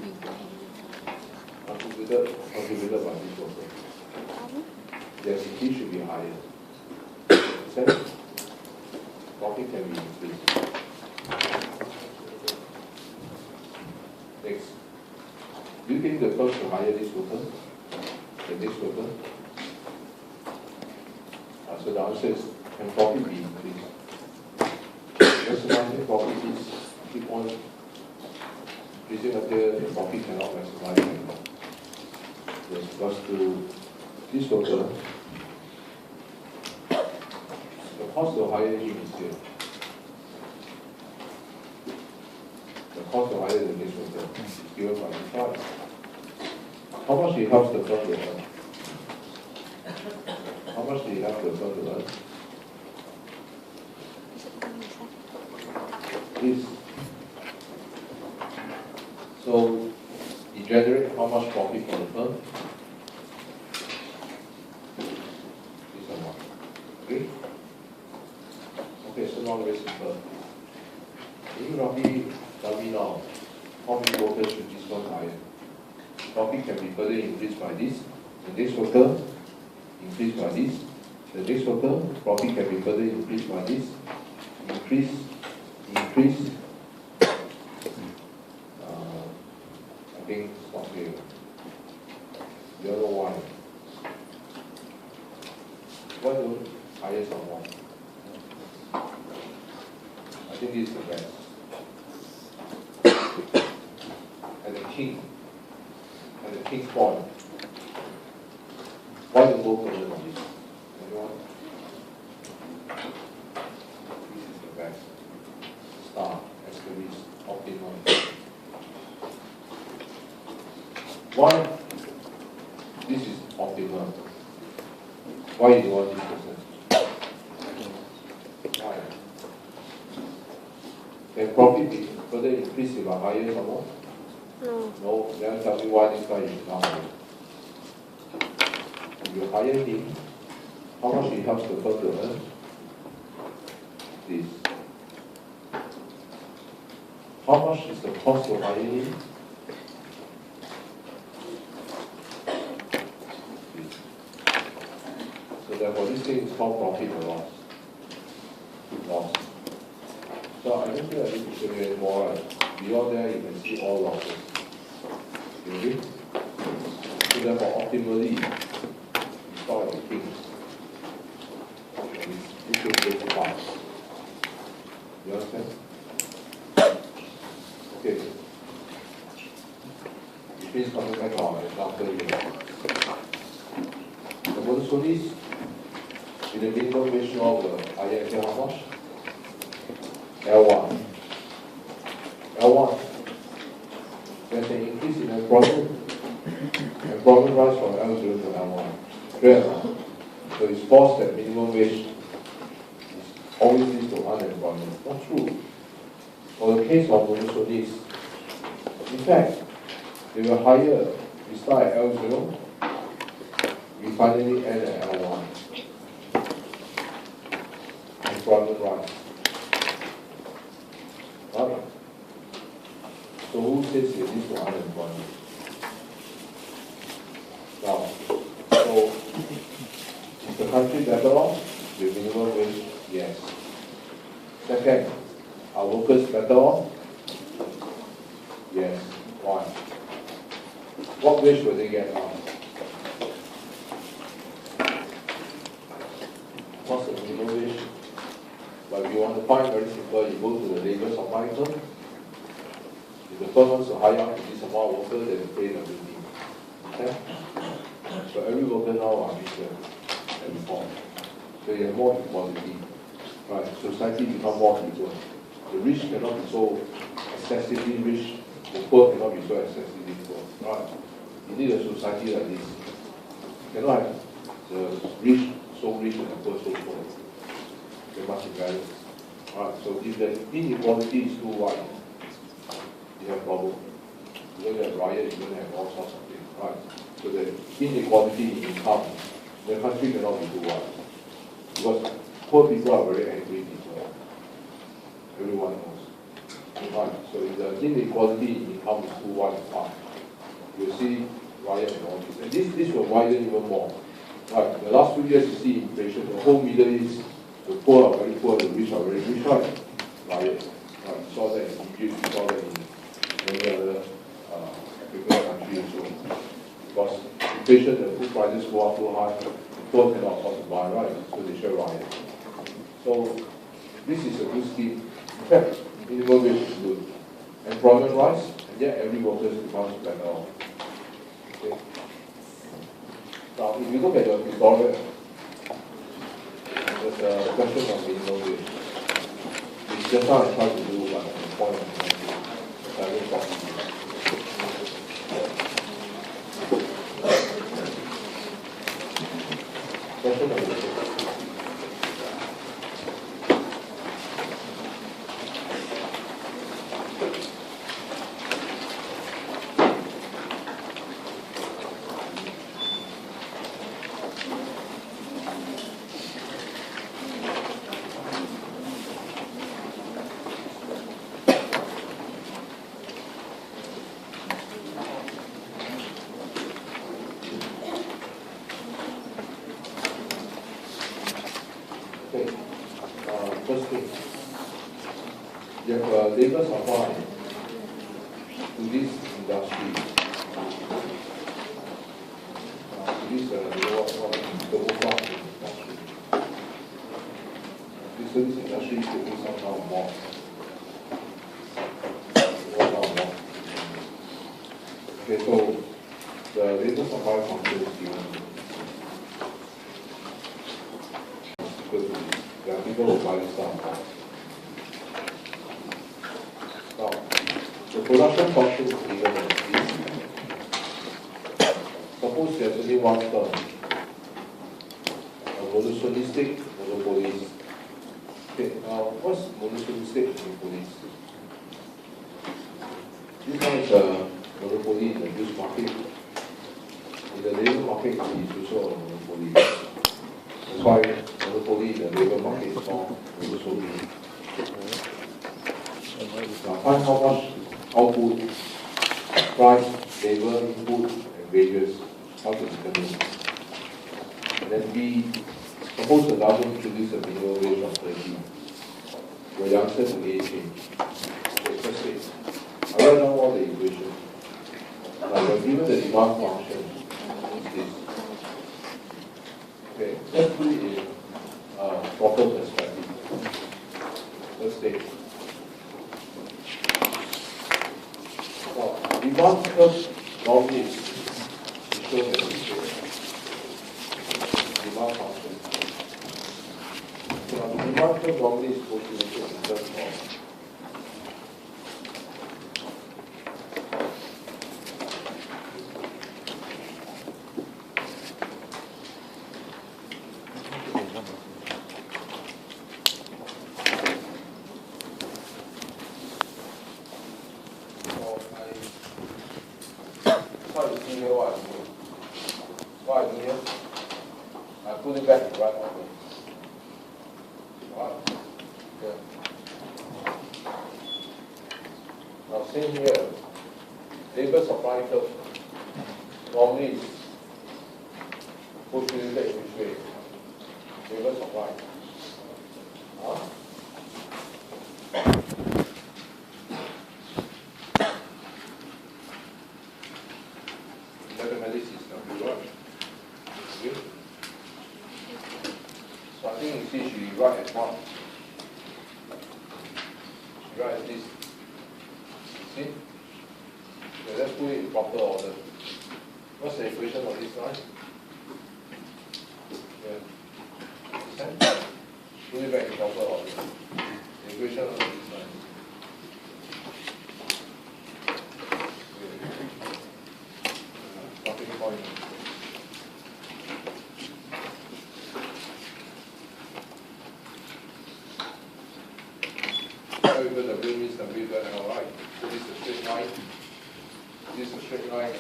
Contributed by this worker. Their CT should be higher. Second, profit can be increased. Next. Do you think the firm should hire this worker? The next worker? So the answer is, can profit be increased? Maximizing profit is keep on increasing until the profit cannot maximize anymore. With regards to this worker, the cost to hire him is here. The cost to hire the next worker is given by the price. How much it helps the firm to earn? How much do you have to firm to earn? This. So, you generate how much profit for the firm? This amount. Okay? Okay, so now very simple. Can you roughly tell me now how many workers should this firm hire? Profit can be further increased by this. And this worker increased by this. The next worker, profit can be further increased by this. Increase. I think it's not here. The other one. Why don't hire someone? I think this is the best. And the king's point. Why don't go further on this? Anyone? This is the best. Star, asterisk, optimum. Why? This is optimum. Why do you want this person? Why? Can profit be further increased if I hire someone? No. No, then tell me why this guy is not hired. If you hire him, how much he helps the firm to earn? This. How much is the cost to hire him? This. So therefore this thing is called profit or loss. Loss. So I don't think I need to show you anymore, right? Beyond there you can see all losses. You agree? So therefore optimally, you start at the king. And this will go to pass. You understand? Okay. Which means coming back on example here. The monopolies in the minimum wage law of the IFL how much? L1. L1. There's an increase in employment. Employment rise from L0 to L1. Clear enough? So it's forced that minimum wage always leads to unemployment. Not true. For the case of monopolies, in fact, they will hire, we start at L0, we finally end at L1. Employment rise. Right? So who says it leads to unemployment? Now, so is the country better off with minimum wage? Yes. Second, are workers better off? Yes. Why? What wage will they get now? What's the minimum wage? But if you want to find very simple, you go to the labor supply firm. If the firm wants to hire up this amount of workers, they will pay the duty. Okay? So every worker now are equal and equal. So you have more equality. Right? Society become more equal. The rich cannot be so excessively rich, the poor cannot be so excessively poor. Right? You need a society like this. You cannot have the rich so rich and the poor so poor. They must be balanced. Right? So if the inequality is too wide, you have a problem. You're going to have riot, you're going to have all sorts of things. Right? So the inequality in income, the country cannot be too wide. Because poor people are very angry people. Everyone knows. Right? So if the inequality in income is too wide apart, you'll see riot and all this. And this will widen even more. Right? The last few years you see inflation, the whole Middle East, the poor are very poor, the rich are very rich, right? Riot. Right? You saw that in Egypt, you saw that in many other African countries. So, because inflation, the food prices go up too high, the poor cannot afford to buy, right? So they shall riot. So this is a good scheme. In fact, minimum wage is good. Employment rise, and yet every worker becomes better off. Okay. Now, if you look at your tutorial, there's a question of minimum wage. Which just now I tried to do, but at the point of I didn't talk to you. Question number 6. first thing, you have a labor supply to this industry. To this thermoplastic industry. This industry should be some kind of more. Okay, so the labor supply function is given. Because there are people who buy this stuff. Now, the production function is given as this. Suppose there's only one term, a monopolistic monopolies. Okay, now what's monopolistic monopolies? This one is a monopoly in the goods market. In the labor market, it is also a monopoly. That's why monopoly in the labor market is called monopoly. Now find how much output, price, labor, input, and wages, how to determine. And then B, suppose the government introduces a minimum wage of 30. Will the answer to A change? Okay, first stage. I write down all the equations. Now, we're given the demand function is this. Okay, let's put it in proper perspective. First stage. Now, demand curve normally is shown as this way. Demand function. So, now, the demand curve normally is postulated in terms of I put it back in right order. Right? Yeah. Now same here. Labor supply curve normally is postulated in which way? Labor supply. Huh? Mathematics is number one. Okay? So I think you see she write as what? She write as this. You see? Okay, let's put it in proper order. What's the equation of this line? Yeah. Put it back in proper order. The equation of this line. Starting point. Over the W means W to L, right? So this is a straight line. This is a straight line.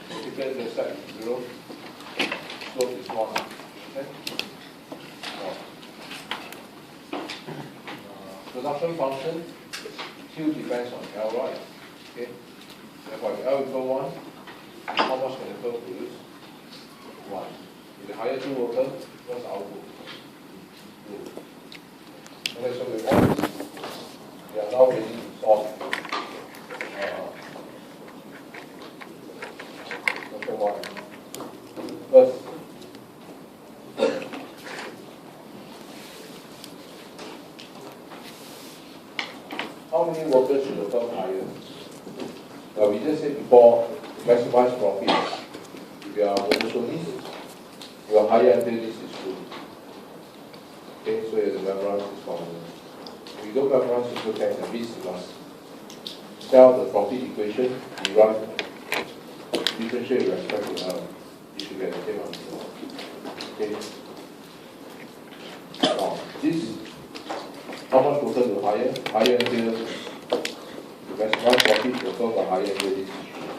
Multiply the side 0. Slope is 1. Okay? Production function Q depends on L, right? Okay? Therefore, if L equal 1, how much can the firm produce? 1. If you hire 2 workers, what's the output? 2. Okay, so with all this, we are now ready to solve question 1. First, how many workers should the firm hire? Well, we just said before, maximize profit. If you are monotonist, you will hire until this is true. Okay, so you have to memorize this formula. If you don't memorize this, you can miss, you must tell the profit equation, derive, differentiate with respect to L. You should get the same answer. Okay. Now, this, how much workers to hire? Hire until the maximize profit will firm the hire until this is true.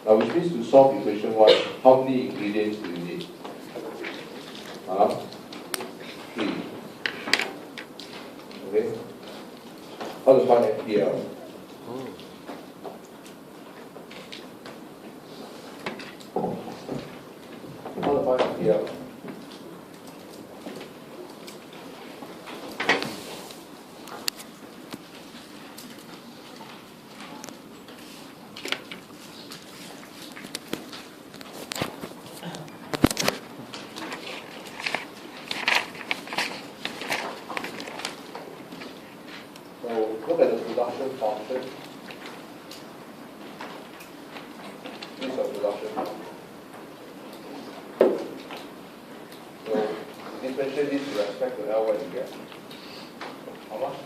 Now, which means to solve equation 1, how many ingredients do you need? 3. Okay? How to find FPL? How to find FPL? differentiate this with respect to L, what do you get? How much?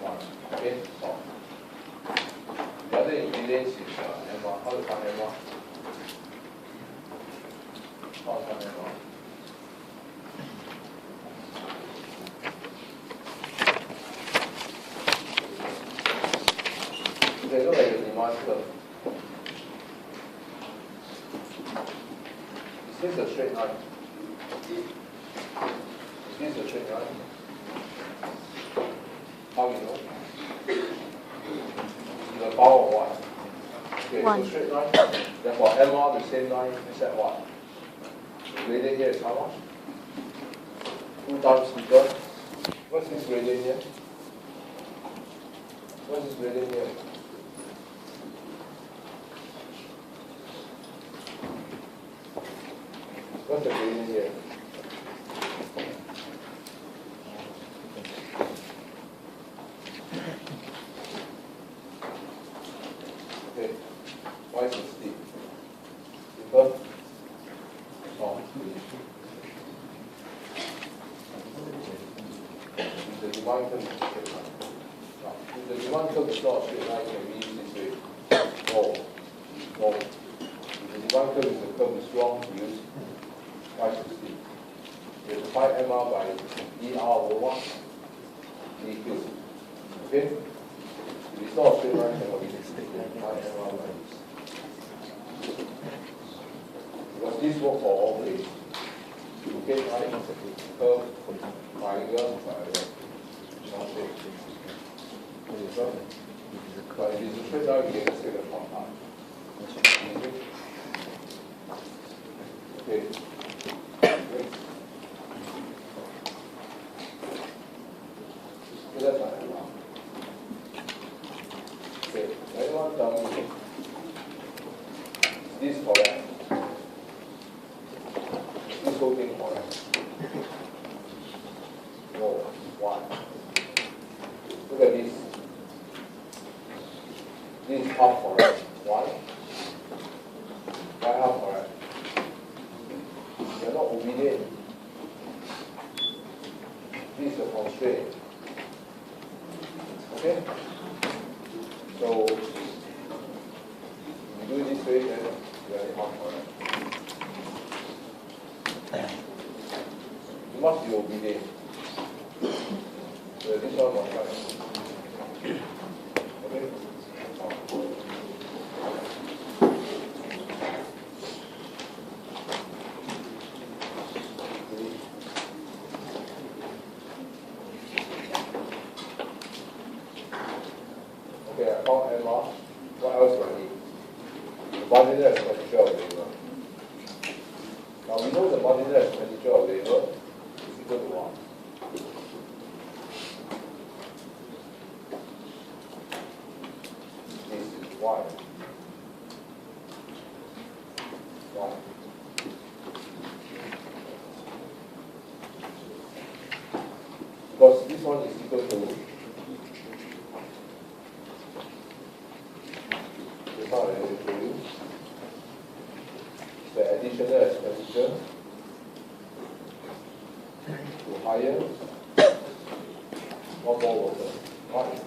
1. Okay, solve. The other impedance is M1. How to find M1? How to find M1? Okay, look at the demand curve. Is this a straight line? Is this a straight line? How you know? The power of what? Okay, One. so straight line. Therefore, MR, the same line, except what? The gradient here is how much? 2 times theta. What's this gradient here? What's this gradient here? What's the gradient here? Okay. Why is it steep? Simple? No. The demand curve is a straight line. Now, if the demand curve is not a straight line, can we use this way? No. No. If the demand curve is a curve is wrong, use y is steep. You have to find MR by ER over 1 dq. Okay? If it's not a straight line, then we can find MR by this. Because this works for all planes. Okay, line, curve, triangle, triangle. Okay. But if it's a straight line, we can just take the front part. Okay. So that's what I'm now. Okay, anyone tell me, is this correct? Is this whole thing correct? No. Why? Look at this. This is half correct. Why? Why half correct? You're not obedient. This is a constraint. Okay? So, if you do this way, then you are half correct. You must be obedient. So this one must right. Okay? Okay, I found MR. What else do I need? The marginal expenditure of labor. Now we know the marginal expenditure of labor is equal to what? This is y. Y. Because this one is equal to the additional expenditure to hire one more worker. Right.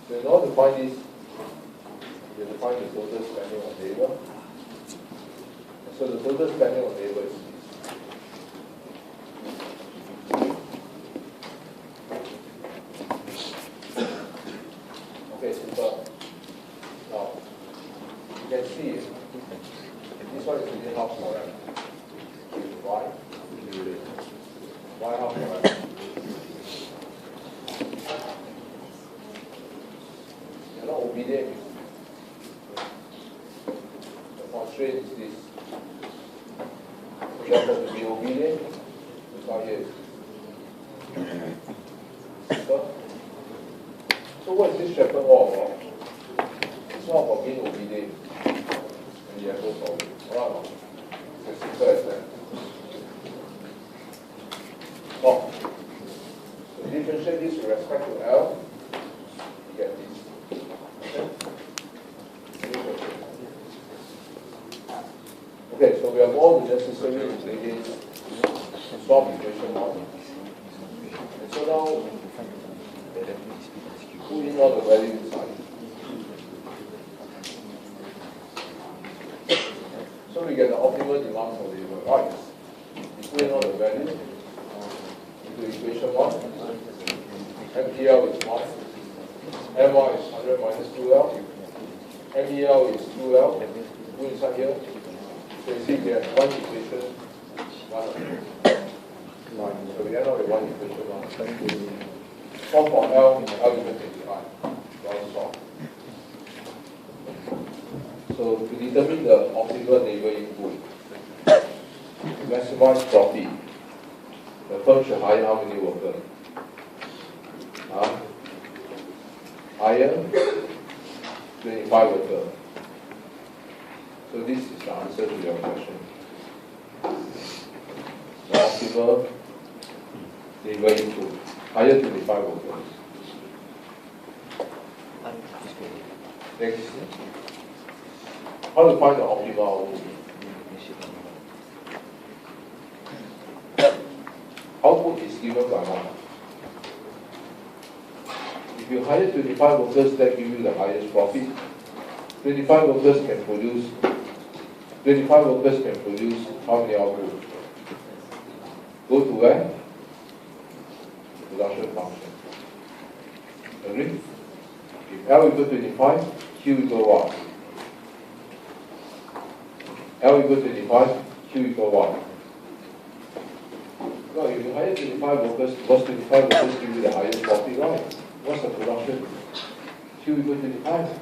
So in order to find this, you have to find the total spending on labor. So the total spending on labor is this. Okay, simple. Now, you can see this one is within half correct. Why? Why half correct? You're not obedient. The constraint is this. So you have to be obedient. It's not here. So what is this chapter all about? It's not about being obedient. And you have to solve it. Alright? It's as simple as that. Now, so differentiate this with respect to L, you get this. Okay? Okay, so we have all the necessary ingredients to solve equation 1. And so now, put in all the values inside. So we get the optimal demand for labor, right? We put in all the values into equation 1. MPL is 1. MR is 100 minus 2L. MEL is 2L. Put inside here. So you see we have one equation, 100. So we end up with one equation 1. Solve for L is 25. Well solved. So to determine the optimal labor input, maximize profit, the firm should hire how many workers? Hire 25 workers. So this is the answer to your question. The optimal labor input, hire 25 workers. Next. How to find the optimal output? Output is given by what? If you hire 25 workers, that gives you the highest profit. 25 workers can produce how many output? Go to where? Production function. Agree? If L equal 25, Q equal what? L equal 25, Q equal what? No, if you hire 25 workers, because 25 workers give you the highest profit, right? What's the production? Q equal 25.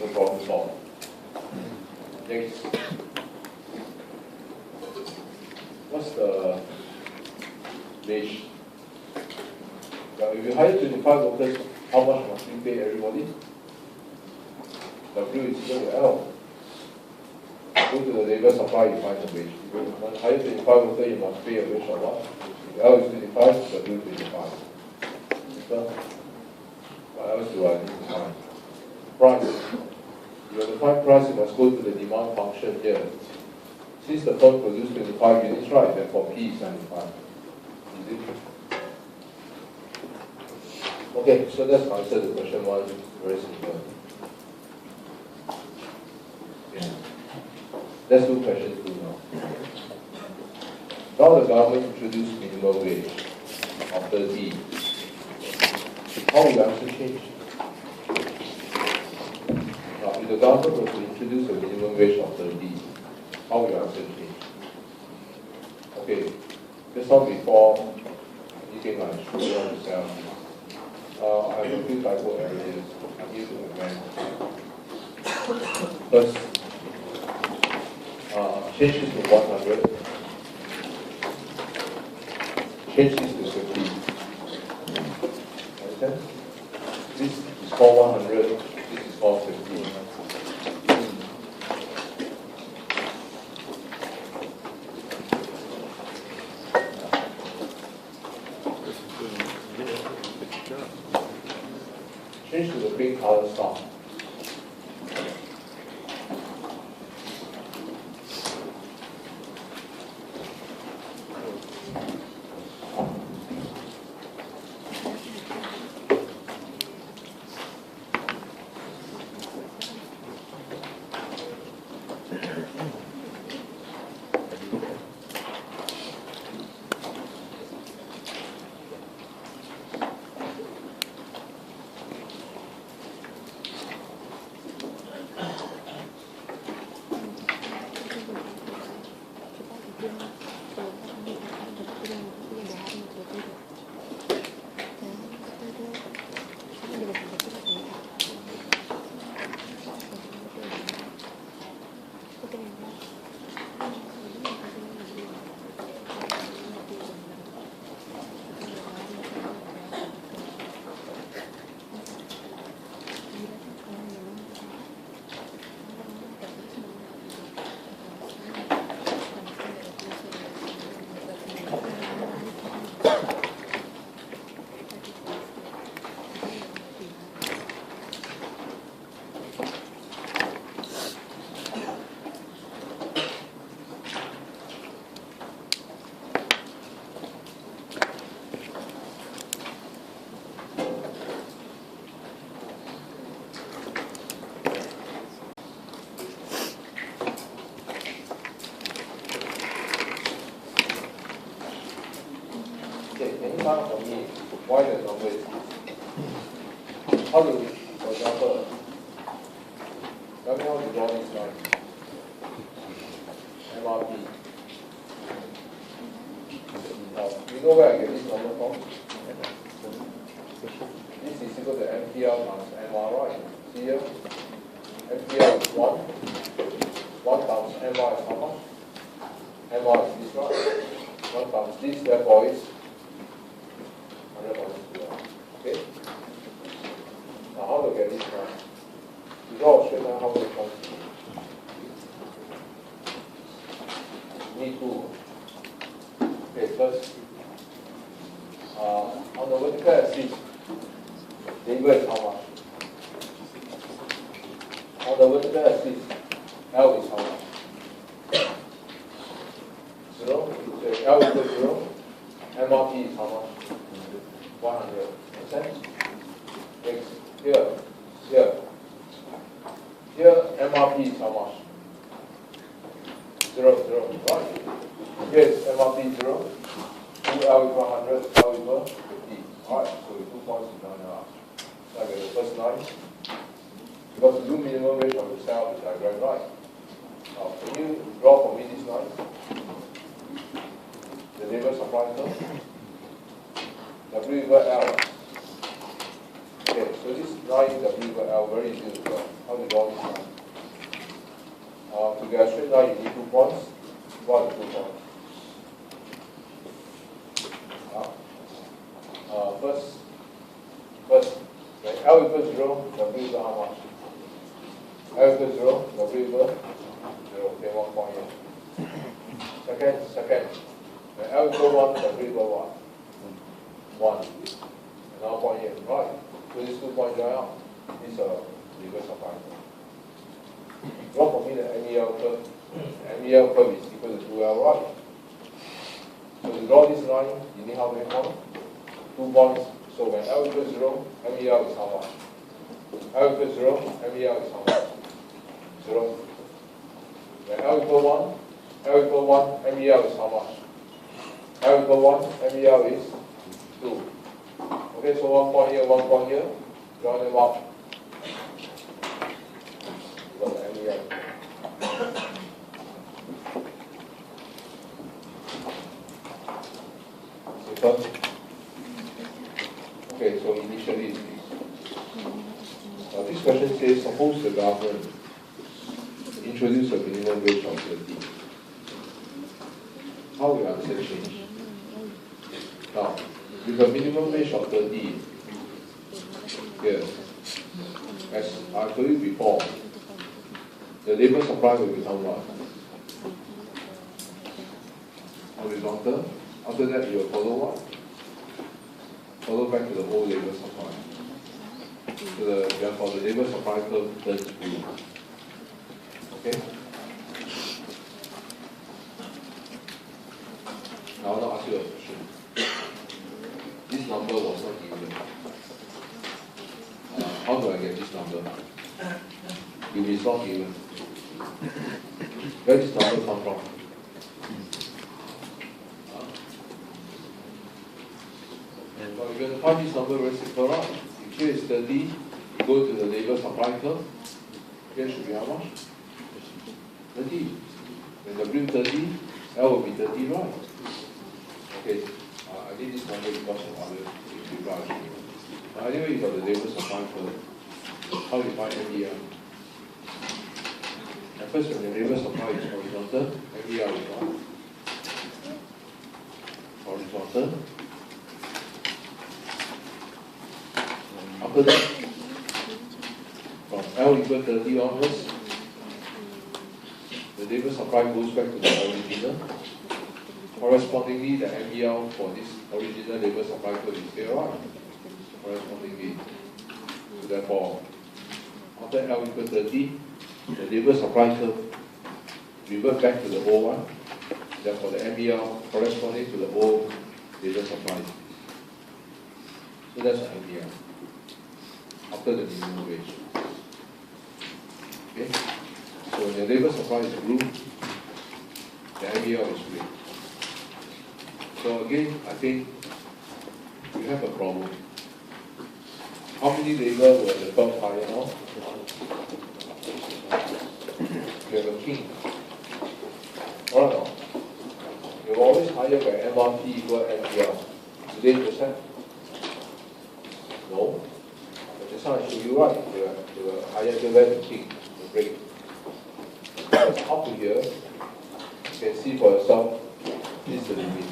No problem solved. Next. What's the wage? Now, if you hire 25 workers, how much must you pay everybody? W is equal to L. Go to the labor supply, you find the wage. If you hire 25 workers, you must pay a wage of what? If L is 25, W 25. So, what else do I need to find? Price. You have to find price, you must go to the demand function here. Since the firm produced 25 units, right, therefore P is 95. Easy. Okay, so let's answer the question 1. Very simple. Yeah. Let's do question 2 now. Now the government introduced minimum wage of 30. How will the answer change? Now, if the government was to introduce a minimum wage of 30, how will the answer change? Okay, just now before eating lunch, we want to sell. I have a few typo areas. I'm here to amend. First, change this to 100. Change this to 50. Understand? This is called 100. This is called 50. Change to the pink color stock. time for me why the number is how do we, for example, let me know how to draw this line. MRP. Now, you know where I get this number from? This is equal to MPL times MR, right? See here? MPL is 1. 1 times MR is how much? MR is this one. 1 times this, therefore is 100 minus 2. Okay? Now, how to get this one? To draw a straight line, how many points? Need 2. Okay, first, on the vertical axis, labor is how much? On the vertical axis, L is how much? 0. So L equals 0. MRP is how much? 100. Understand? Next, here. Here, MRP is how much? 0, 0, right? Yes, MRP 0. 2L equal 100, L equal 50. Alright, so 2 points is done now. So I get the first line. Because the minimum wage of the cell is diagram right. Now, can you draw for me this line? The labor supply curve. W equal L. Okay, so this line W equal L very easy to draw. How to draw this line? To get a straight line, you need 2 points. What are the 2 points? First, when L equals 0, W equal how much? L equals 0, W equal 0. Okay, 1 point here. Second, when L equals 1, W equal what? 1. Another point here, right? So these 2 points join out. These are labor supply curve. Draw for me the MEL curve. MEL curve is equal to 2L, right? So to draw this line, you need how many points? 2 points. So when L equals 0, MEL is how much? L equals 0, MEL is how much? 0. When L equals 1, MEL is how much? L equals 1, MEL is 2. Okay, so 1 point here, 1 point here. Join them up. You got the MEL. Okay, so initially it's this. Now this question says, suppose the government introduce a minimum wage of 30. How will answer change? Now, with a minimum wage of 30, yes, as I told you before, the labor supply will become what? Horizontal. After that, you will follow what? Follow back to the whole labor supply. So therefore, the labor supply curve turns blue. Okay? Now I'll ask you a question. This number was not given. How do I get this number? It is not given. Where does this number come from? Well, you're going to find this number very simple, right? If here is 30, you go to the labor supply curve. Here should be how much? 30. When W 30, L will be 30, right? Okay, I did this number because of other people. Now, anyway, you got the labor supply curve. How do you find MEL? At first, when the labor supply is horizontal, MEL is what? Horizontal. After that, from L equal 30 onwards, the labor supply goes back to the original. Correspondingly, the MEL for this original labor supply curve is here, right? Correspondingly. So therefore, after L equal 30, the labor supply curve revert back to the old one. Therefore, the MEL corresponding to the old labor supply. So that's the MEL. After the minimum wage. Okay? So when the labor supply is blue, the MEL is green. So again, I think we have a problem. How many labor will the firm hire now? You have a king. Or no? You always hire by MRP equal MPL. Today you said? No. But just now I show you right. They will hire the left king, the break. But up to here, you can see for yourself, this is the limit.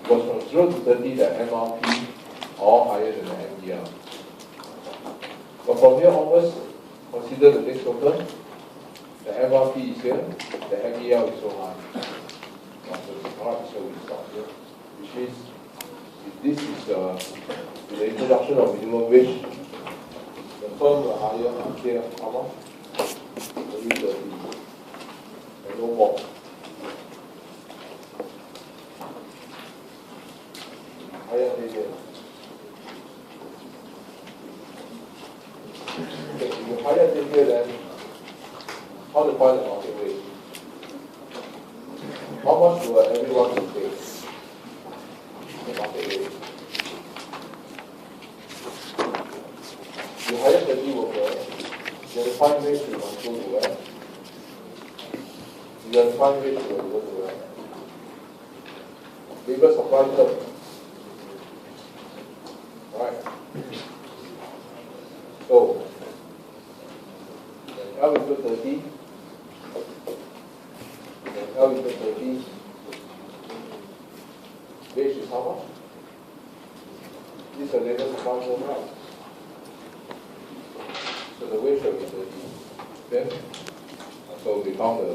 Was from 0 to 30 the MRP or higher than the MDR. But from here onwards, consider the next quarter, the MRP is here, the MDR is so high. Alright, so we start here. Which means, if this is the introduction of minimum wage, the firm will hire here, how much? Only 30. And no more. Higher here. Okay, if you hire here, then how to find the market rate? How much will everyone pay? The market rate. You hire 30 workers, you have to find ways to control the web. You have to find ways to control the web. Labor supply curve. Right. So, when L equals 30, L equals 30, wage is how much? This is a labor supply curve, right? So the wage will be 30. Okay? So we found the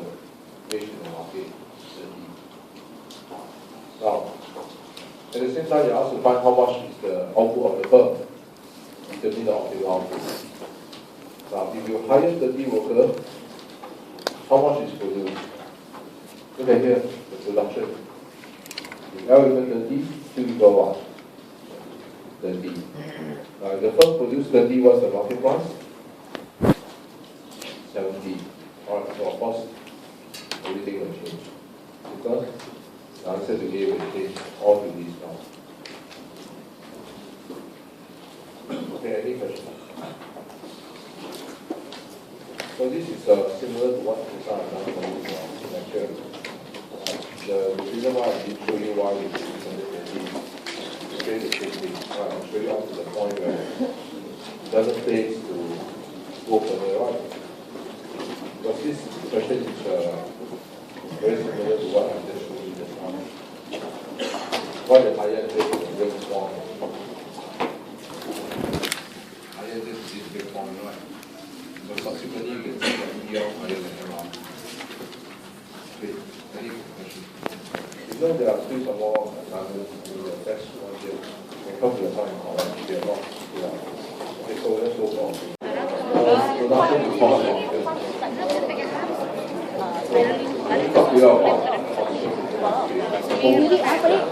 wage in the market, 30. Now, at the same time, you also find how much is the output of the firm, determine the optimal output. Now, if you hire 30 workers, how much is produced? Look at here, the production. If L equals 30, 2 equal what? 30. Now, if the firm produces 30, what's the market price? 70. Alright, so of course, everything will change. Because the answer to A will change all to these now. Okay, any questions? So this is similar to what we saw done for this lecture. The reason why I didn't show you why we did this to say the same thing. Right, I'll show you up to the point where it doesn't place to go further, right? Because this question is very similar to what I just showed you just now. Why the higher rate is a big point? Higher rate is a big point, right? So subsequently you can see that EL higher than MR. Okay, any question? You know there are still some more assignments in the test one here. You can come to the time and correct if they are not. Okay, so let's go on. Production is cost function. Ini apa nih?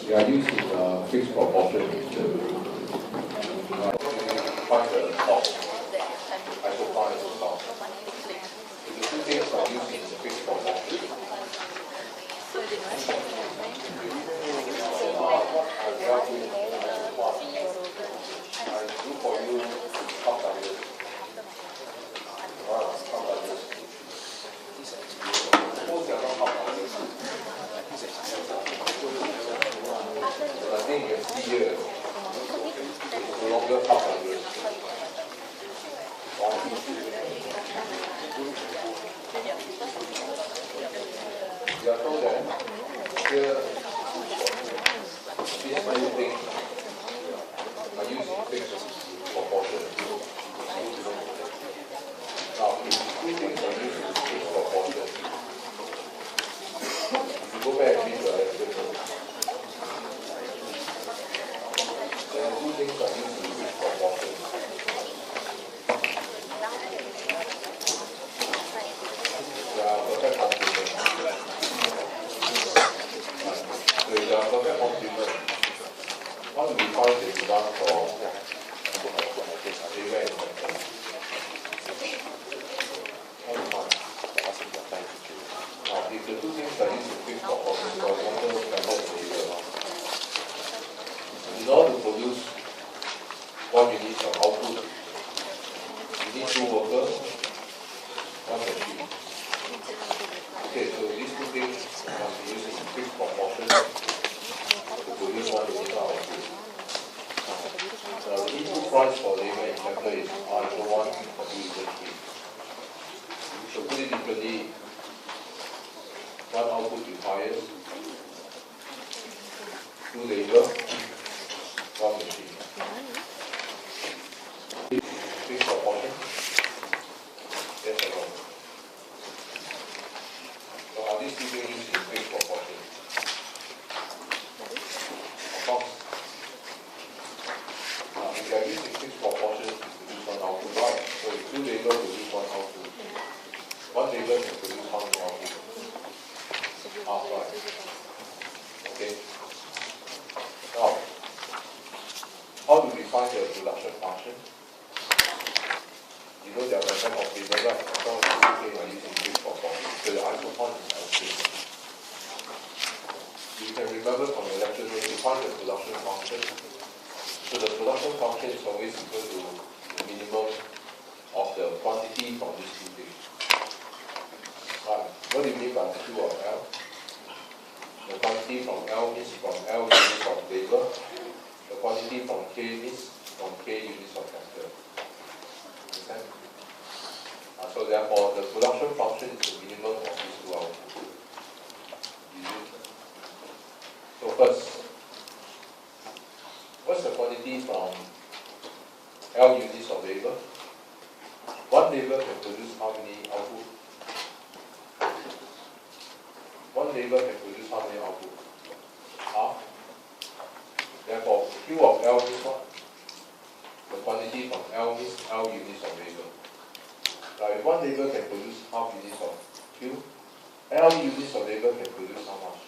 We are using fixed proportion to find the cost. Isopharm is cost. The two things are using fixed proportion. I do for you half like this. Half like this. Suppose you are not half like this. I think you can see here, it's no longer half like this. You are told that here, these two things are using fixed proportion. Now, if two things are using fixed proportion, if you go back and read the example, then two things are using fixed proportion. They are perfect complement. So if they are perfect complement, one one output requires 2 labor, 1 machine. Fixed proportion? Yes or no? So are these two things in fixed proportion? Of course. If you are using fixed proportion to produce one output, right? So if 2 labor produce 1 output, 1 labor can produce how many output? Half, right? Okay. Now, how do we find the production function? You know there are a number of tables, right? Some of the two are using fixed proportion. So the isopon is LK. You can remember from your lecture when you find the production function. So the production function is always equal to the minimum of the quantity from these two things. Right. What do you mean by Q of L? The quantity from L means from L units of labor. The quantity from K means from K units of capital. Understand? So therefore, the production function is the minimum of these two outputs. So first, what's the quantity from L units of labor? 1 labor can produce how many output? 1 labor can produce how many output? Half. Therefore, Q of L is what? The quantity from L means L units of labor. Now, if 1 labor can produce half units of Q, L units of labor can produce how much?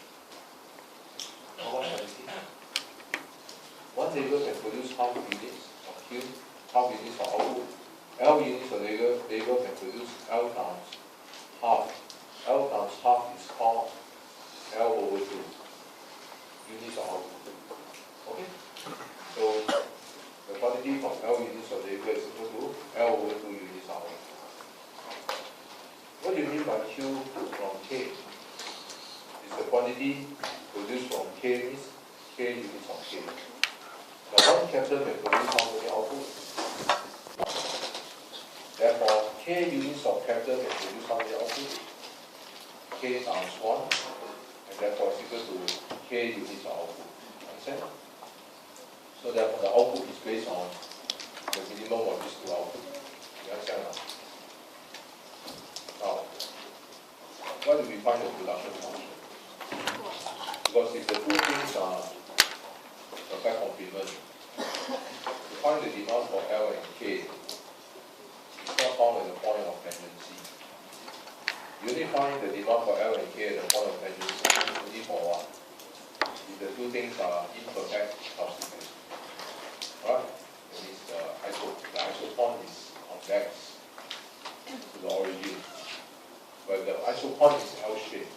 How much quantity? 1 labor can produce half units of Q, half units of output. L units of labor can produce L times half. L times half is called L over 2 units of output. Okay? So the quantity from L units of labor is equal to L over 2 units of output. What do you mean by Q from K? It's the quantity produced from K means K units of K. Now 1 capital can produce how many outputs? Therefore, K units of capital can produce how many outputs? K times 1, and therefore it's equal to K units of output. Understand? So therefore the output is based on the minimum of these two outputs. You understand now? Now, why do we find the production function? Because if the two things are perfect complement, to find the demand for L and K, it's not found at the point of tangency. You only find the demand for L and K at the point of tangency only for what? If the two things are imperfect substitutes. Right? That means the isopon is convex to the origin. But the isopon is L-shaped.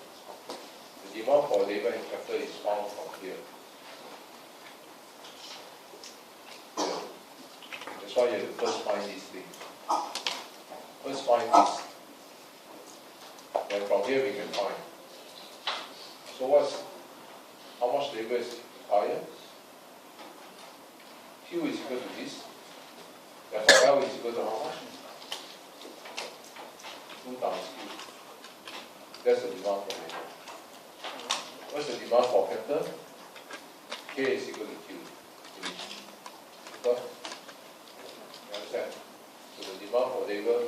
The demand for labor and capital is found from here. That's why you have to first find these things. First find this. Then from here we can find. So how much labor is required? Q is equal to this. Therefore L is equal to how much? 2 times Q. That's the demand for labor. What's the demand for capital? K is equal to Q. Okay? You understand? So the demand for labor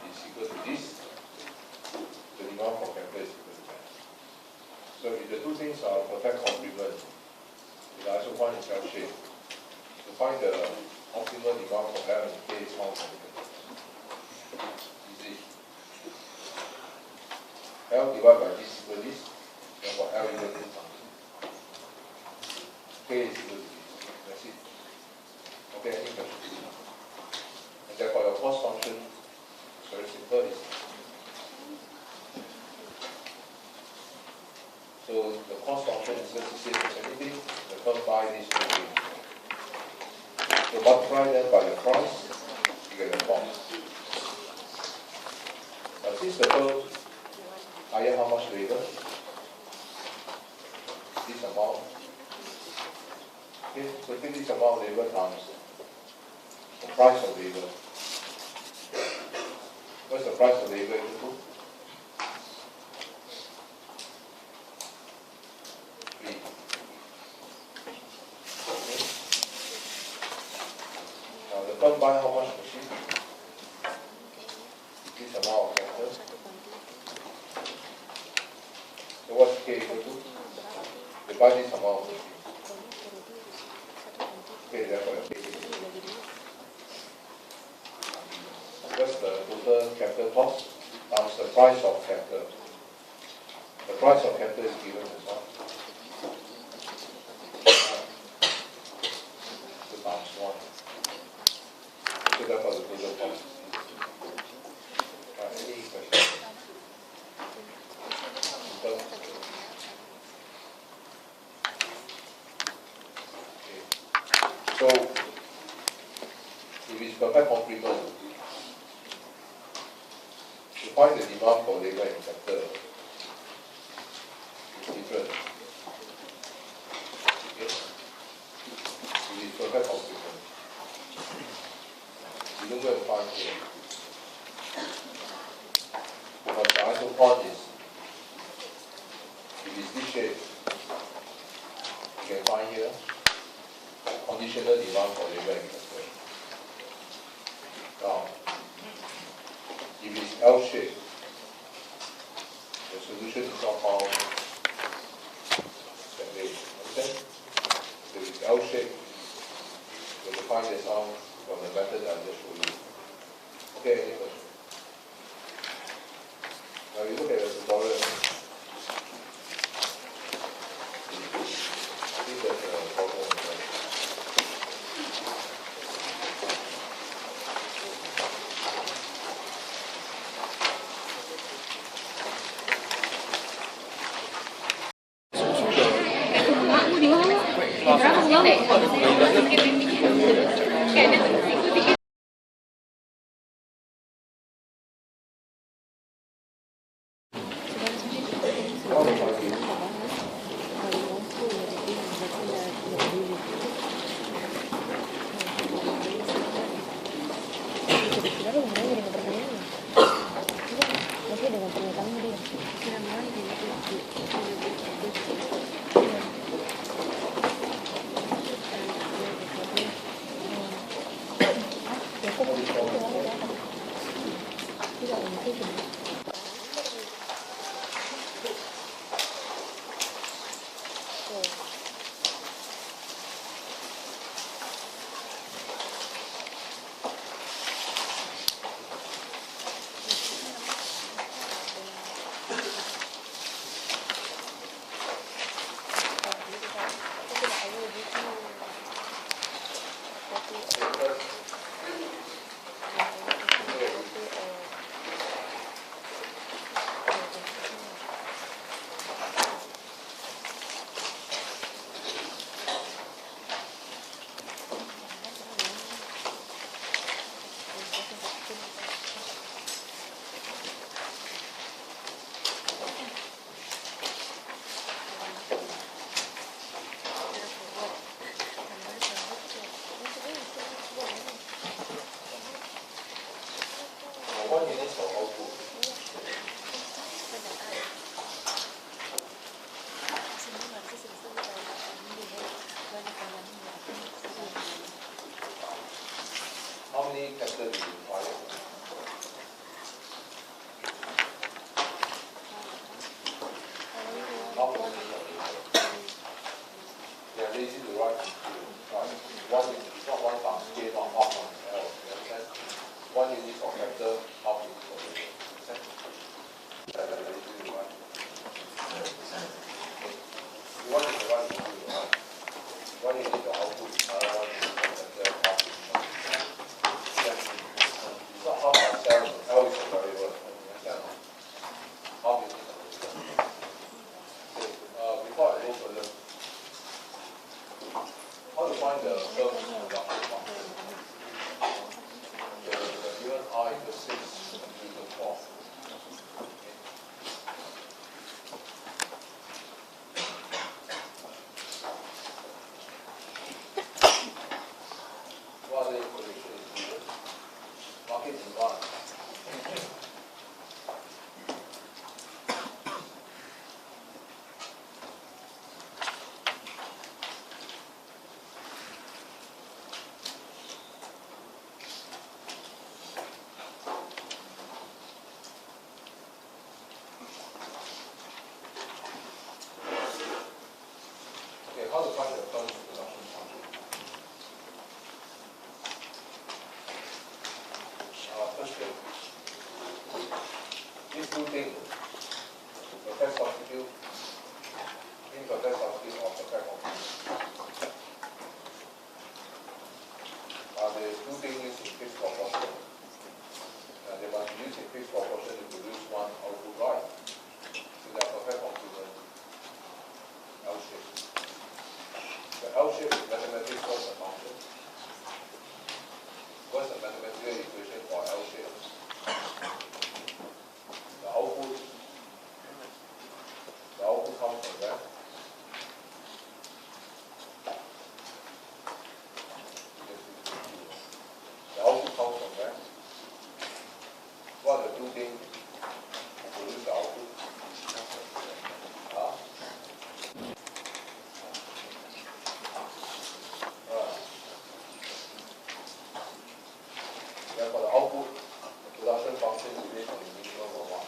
is equal to this. The demand for capital is equal to that. So if the two things are perfect complement, the isopon is L-shaped. To find the optimal demand for L and K is found from here. Easy. L divided by this equal to this. Therefore L equal to this times. K is equal to this. That's it. Okay, any questions? And therefore your cost function is very simple. So the cost function is just the same as anything. The term by these two things. So multiply them by the price, you get the cost. Now since the term higher how much labor? This amount. Okay, so take this amount of labor times the price of labor. What's the price of labor equal to? buy this amount. Okay, therefore, that's the total capital cost times the price of capital. The price of capital is given as well. So times 1. So therefore, the total cost. Any questions? So, if it's perfect complement, to find the demand for labor and capital is different. Okay? If it's perfect complement, you don't go and find here. But the isopod is, if it's this shape, you can find here conditional demand for labor and capital. Now, if it's L shape, the solution is not found that way. Understand? If it's L shape, you will find this out from the method I just showed you. Okay, any question? Now you look at the tutorial. See that problem. How many capital do you require? How many? They are lazy to write. One is not one times K, not half times L. You understand? 1 unit of capital, half unit of labor. Understand? They are lazy to write. You want to write, you want to write. 1 unit of output, another 1 unit of capital, half unit. It's not half times L. L is a variable. Understand? Half unit of labor. Okay. Before I go further, how to find the term production function? The given R equals 6 to the 4. What other information is given? Market demand. two things. Perfect substitute, imperfect substitute, or perfect substitute. The two things used in fixed proportion. They must be used in fixed proportion to produce one output, right? So they are perfect complement. L shape. The L shape is mathematics called the function. What's the mathematical equation for L shape? The output comes from that. The output comes from that. What are the two things to produce the output? Therefore, the output, the production function is based on the minimum of what?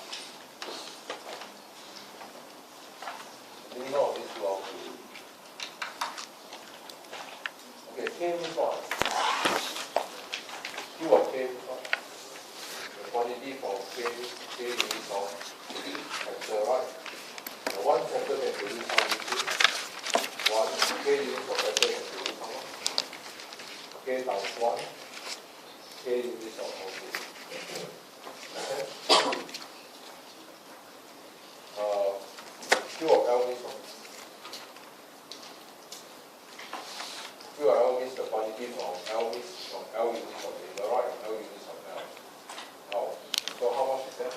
The minimum of these two outputs. Okay, K means what? Q of K means what? The quantity for K units of factor, right? The one factor can produce how many things? One K units of factor can produce how much? K times 1. K units of output. Okay? Q of L means what? Q of L means the quantity from L units of labor, right? L units of L. So how much is that?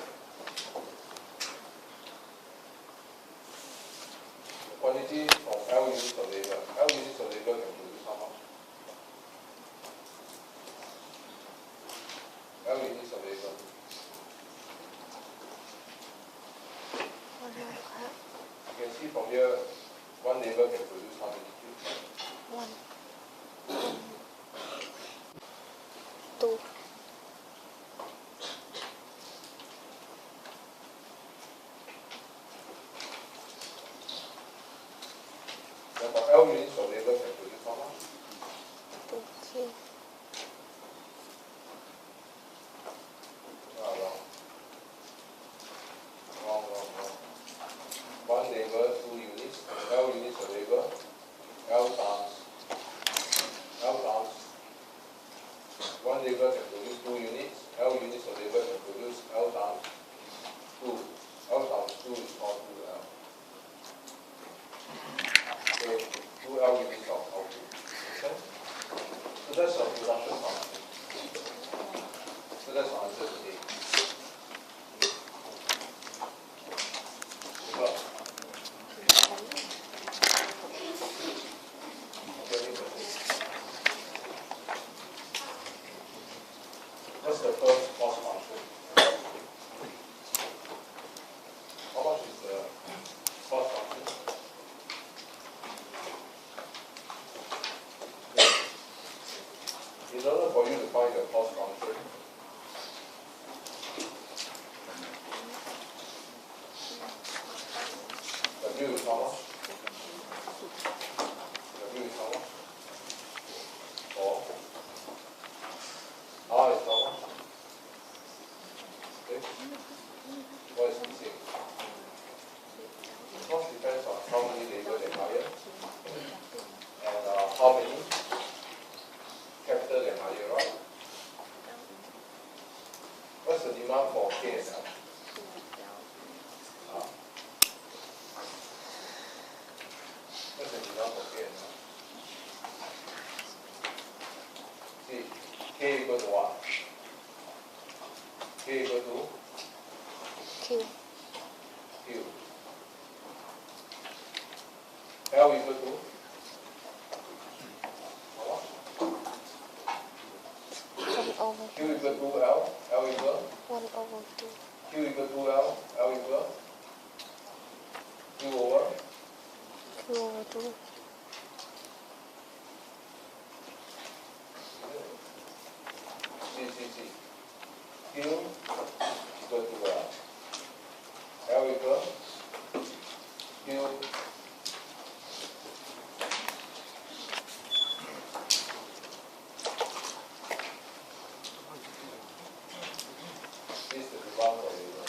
The quantity from L units of labor. L units of labor can produce how much? L units of labor. You can see from here, one labor can produce how many cubes? 1, 2. Therefore, L units of labor can produce how much? 2, 3. Wrong. One labor, 2 units. L units of labor. L times. One labor can produce 2 units. L units of labor can produce L times 2. L times 2 is called 2L. So 2L units of output. Okay? So that's our production function. So that's our answer today. What's the first cost function? How much is the cost function? In order for you to find the cost function, W is how much? W is how much? 4. R is how much? 6. What is missing? The cost depends on how many labor they hire and how many capital they hire, right? What's the demand for K and L? What's the demand for K and L? See, K equal to what? K equal to Q. Q. L equal to how much? 1 over Q 2. equal to L. L equal 1 over 2. Q equal to L. L equal Q over 2 over 2. C. Q equal to L. L equal Q is the demand for labor.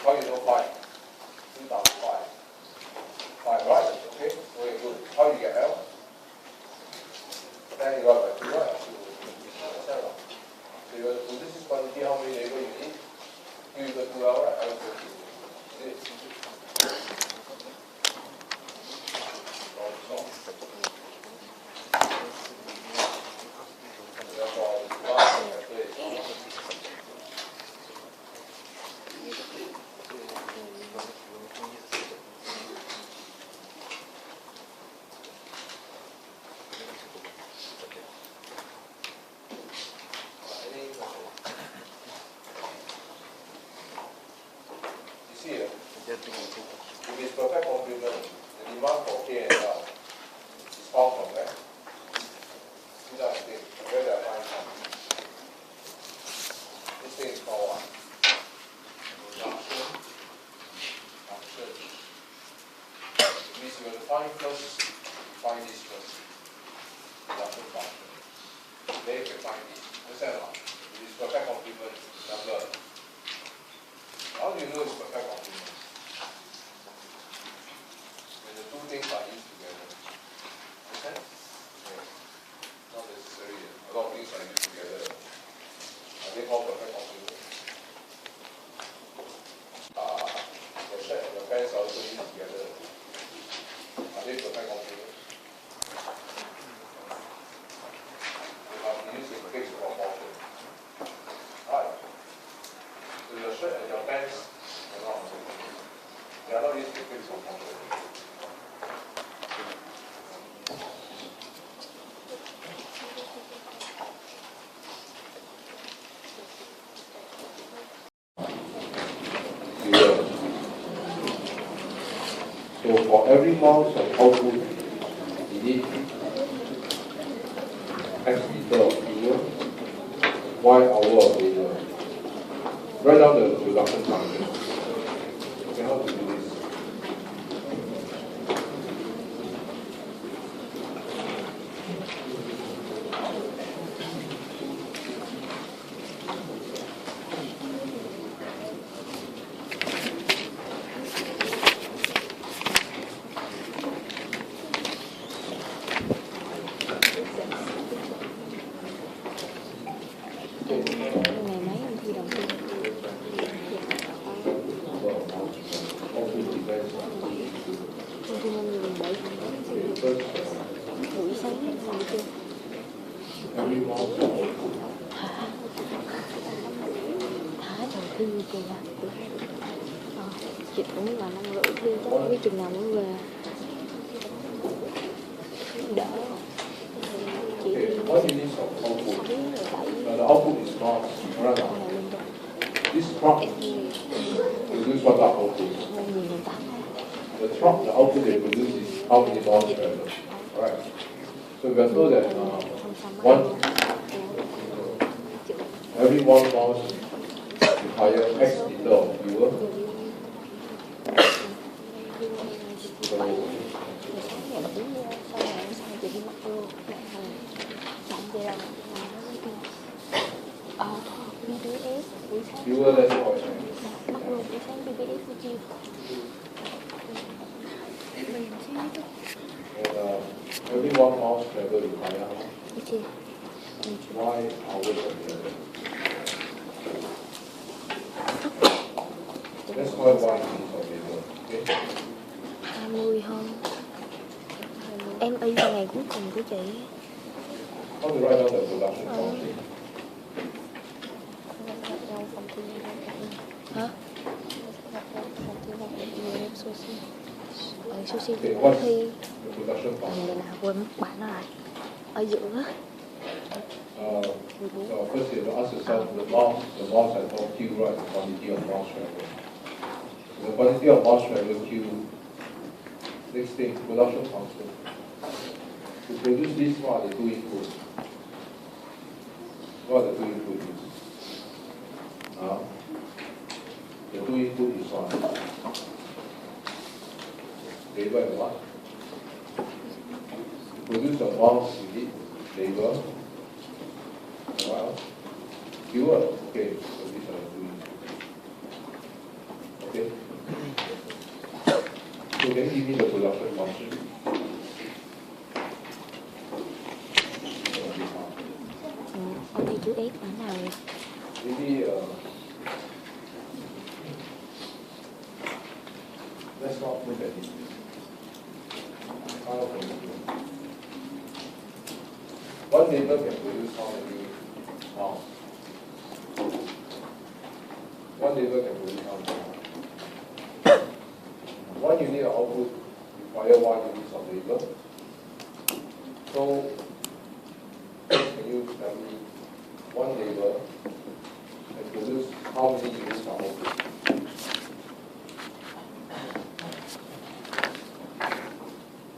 How you know 5? 2 times 5. 5, right? Okay, very good. How you get L? 10 divided by 2, right? So you want to put this quantity, how many labels you need? Q equal to L, right? L equal to 6. If it's perfect complement, the demand for K and L is found from where? These are the things. Where do I find from? This thing is called what? Reduction function. It means you have to find this first. Reduction function. Then you can find this. Understand or not? It is perfect complement number. How do you know it's perfect complement? The two things are used together. Okay? Not necessary. A lot of things are used together. Are they called perfect complement? The shirt and the pants are also used together. Are they perfect complement? They must be used in fixed proportion. Right? So your shirt and your pants are not. They are not used in fixed proportion. So for every mouse of output, you need X meter of fuel, Y hour of labor. Write down the reduction function. Okay, how to do this? Ngày mấy em thi đầu tiên? Em thi môn gì mình bảy buổi sáng em thi chưa? Thả đầu thi kìa. Chị cũng là 5 rưỡi thi, chắc không biết chừng nào mới về. Đỡ. Chị đi 6 rồi 7. The output is not right. This truck produces what output? The truck, the output they produce is how many miles per hour. Right. So we are told that every 1 mouse requires X liter of fuel. Fuel that's what and every 1 mouse travel requires how much? Y hours of labor. That's why Y means of labor. Okay? 20 hơn. Em y vào ngày cuối cùng của chị. How to write down the production function? Hả? Sushi Okay, thì what's thi the production function? ngày nào quên mất bạn nó lại ở giữa. So first you have to ask yourself the mouse has no Q, right? The quantity of mouse travel. So the quantity of mouse travel Q. Next thing, production function. To produce this, what are the 2 inputs? What are the 2 inputs? The 2 input is what? Labor and what? To produce a mouse, you need labor. What else? Fuel. Okay, so these are the 2 inputs. Okay. So can you give me the production function? Only chữ S ở nào vậy? Maybe let's not look at it. One neighbor can produce how many pounds? One neighbor can produce how many pounds? One unit of output require 1 unit of labor. So can you tell me one labor can produce how many units of output?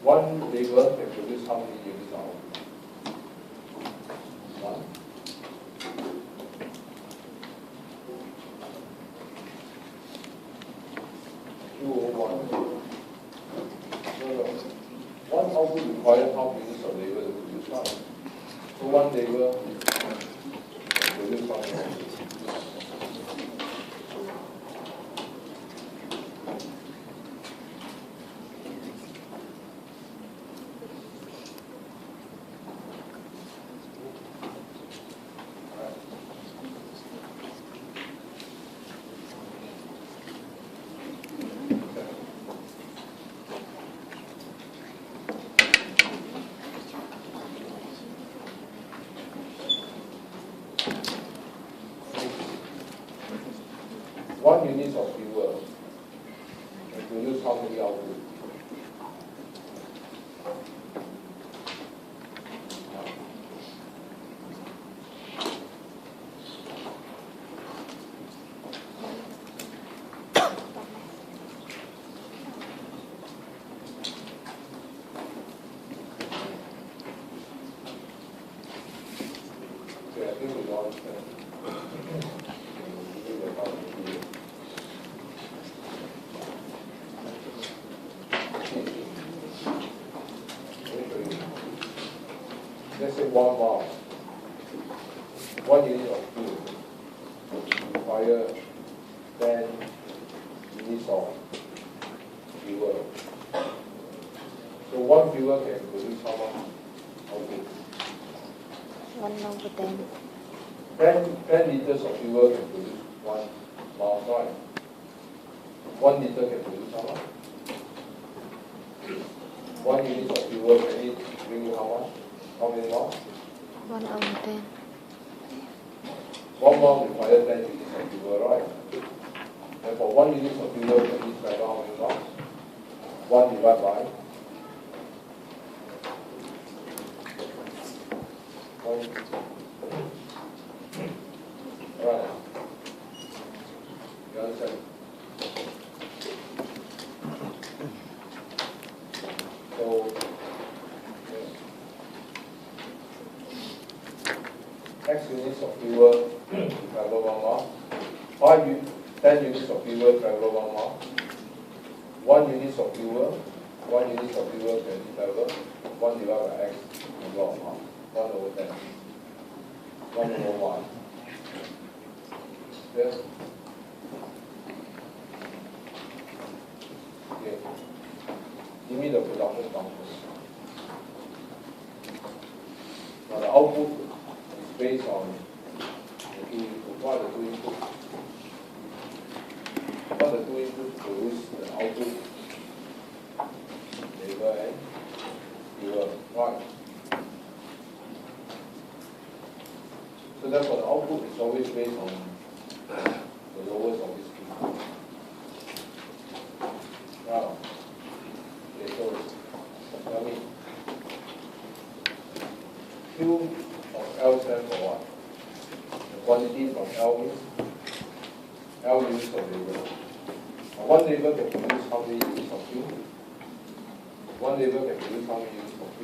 One labor can produce how many units of output? One. Two or one. No. One output requires how many units of labor to produce one? So one labor can produce one output. One unit of fuel can produce how many output? Okay, I think we don't understand. Let's say 1 bar, 1 unit of fuel require 10 units of fuel. So one fuel can produce how much output? 1/10. 10 liters of fuel can produce 1 bar, right? 1 liter can produce how much? 1 unit of fuel can it bring you how much? How many more? 1/10. 1 mole requires 10 units of fuel, right? And for 1 unit of fuel, can you travel how many miles? 1 divided by 1. Right. You understand? So, X units of fuel travel 1 mile. 10 units of fuel travel 1 mile. 1 unit of fuel, 1 unit of fuel can travel 1 divided by X number of miles. 1 over 10. 1 over 1. Yes? Okay. Give me the production function. Now the output is based on the 2 inputs. What are the 2 inputs? What are the 2 inputs produce the output? Labor and fuel. Right. So therefore the output is always based on the lowest of these 2. Now, okay, so tell me, Q of L stands for what? The quantity from L is L units of labor. One labor can produce how many units of Q? One labor can produce how many units of Q?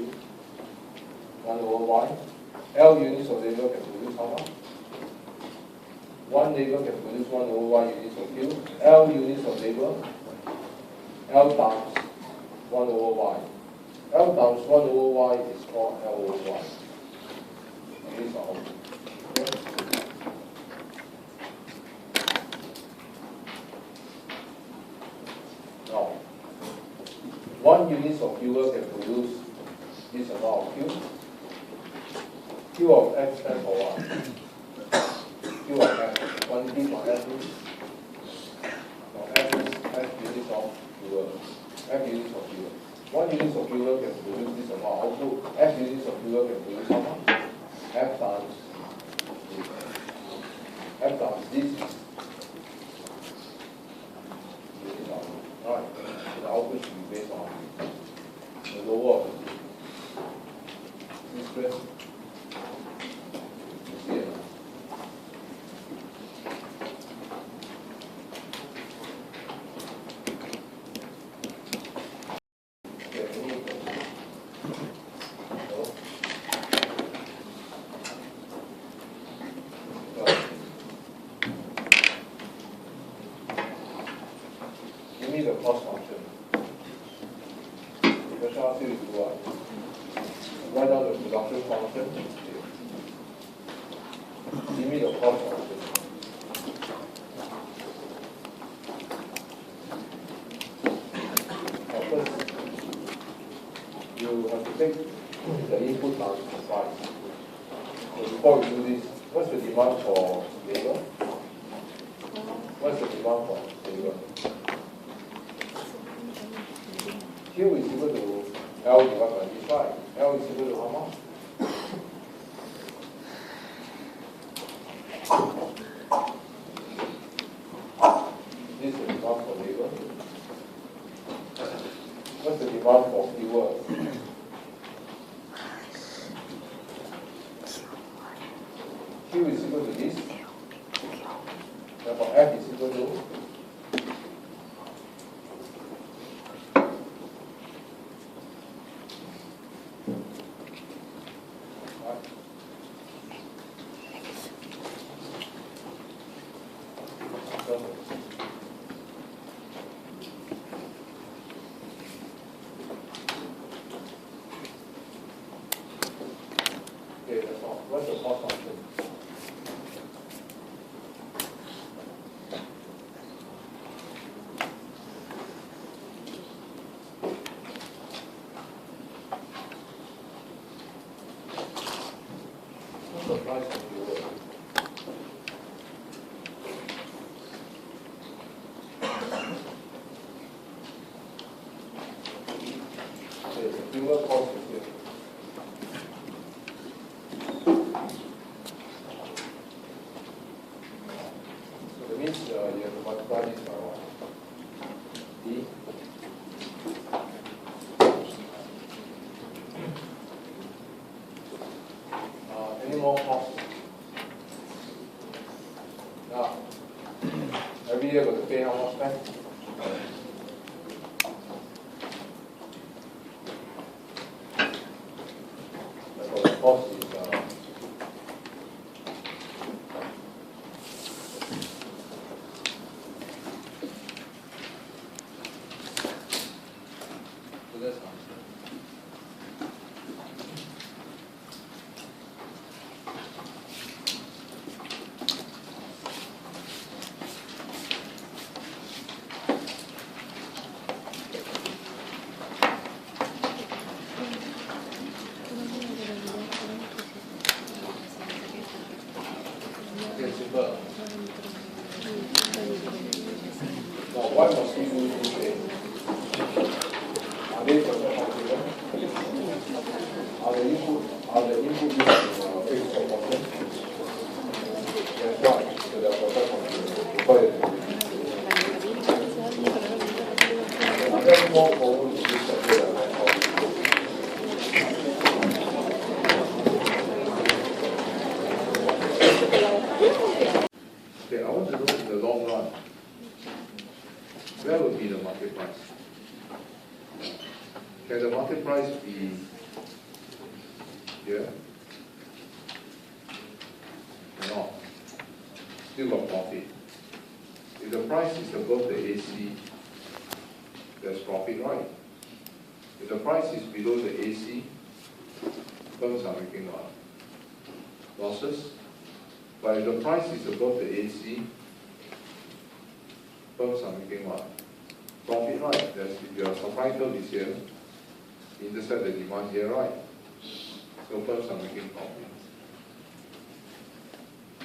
1 over Y. L units of labor can produce how much? 1 labor can produce 1 over Y units of Q. L units of labor, L times 1 over Y. L times 1 over Y is called L over Y. And these are all. Okay? 1 unit of fuel can produce this amount of Q. Q of F stands for what? Q of F, quantity for F is? No, F is F units of fuel. F units of fuel. 1 unit of fuel can produce this amount of output. F units of fuel can produce how much? F times this. F times this is unit output. Right. So the output should be based on the lower of the two. Is this clear? You see it? Okay, any questions? No? Give me the cost function. Question ask you to do what? Write down the production function. Give me the cost function. First, you have to take the input times the price. So before we do this, what's the demand for labor? What's the demand for labor? Q is equal to L divided by this, right? L is equal to how much? This is the demand for labor. What's the demand for fuel? Q is equal to this. Therefore, F is equal to okay, that's all. What's the cost function? What's the price of fuel? Okay, the fuel cost is here. So that means you have to multiply this by what? D. Any more costs? Now, every year got to pay how much back? Therefore, the cost is so that's how. Okay, simple. Now, why must we do this way? Are they percent confident? Are the input used in fixed proportion? That's right. So they are percent confident. But are there more problems with this subject than I thought? Okay, I want to know in the long run, where will be the market price? Can the market price be here? No. Still got profit. If the price is above the AC, there's profit, right? If the price is below the AC, firms are making what? Losses. But if the price is above the AC, firms are making what? Profit, right? If your supply curve is here, intercept the demand here, right? So firms are making profit.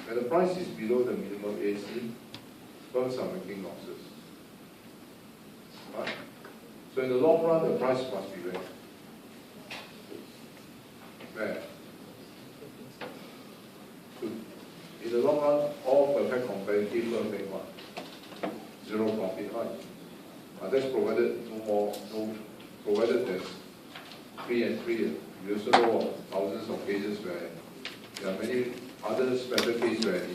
When the price is below the minimum AC, firms are making losses. Right? So in the long run, the price must be where? Where? So in the long run, all perfect competitive firms make what? Zero profit, right? That's provided provided there's free and clear. We also know of thousands of cases where there are many other special cases where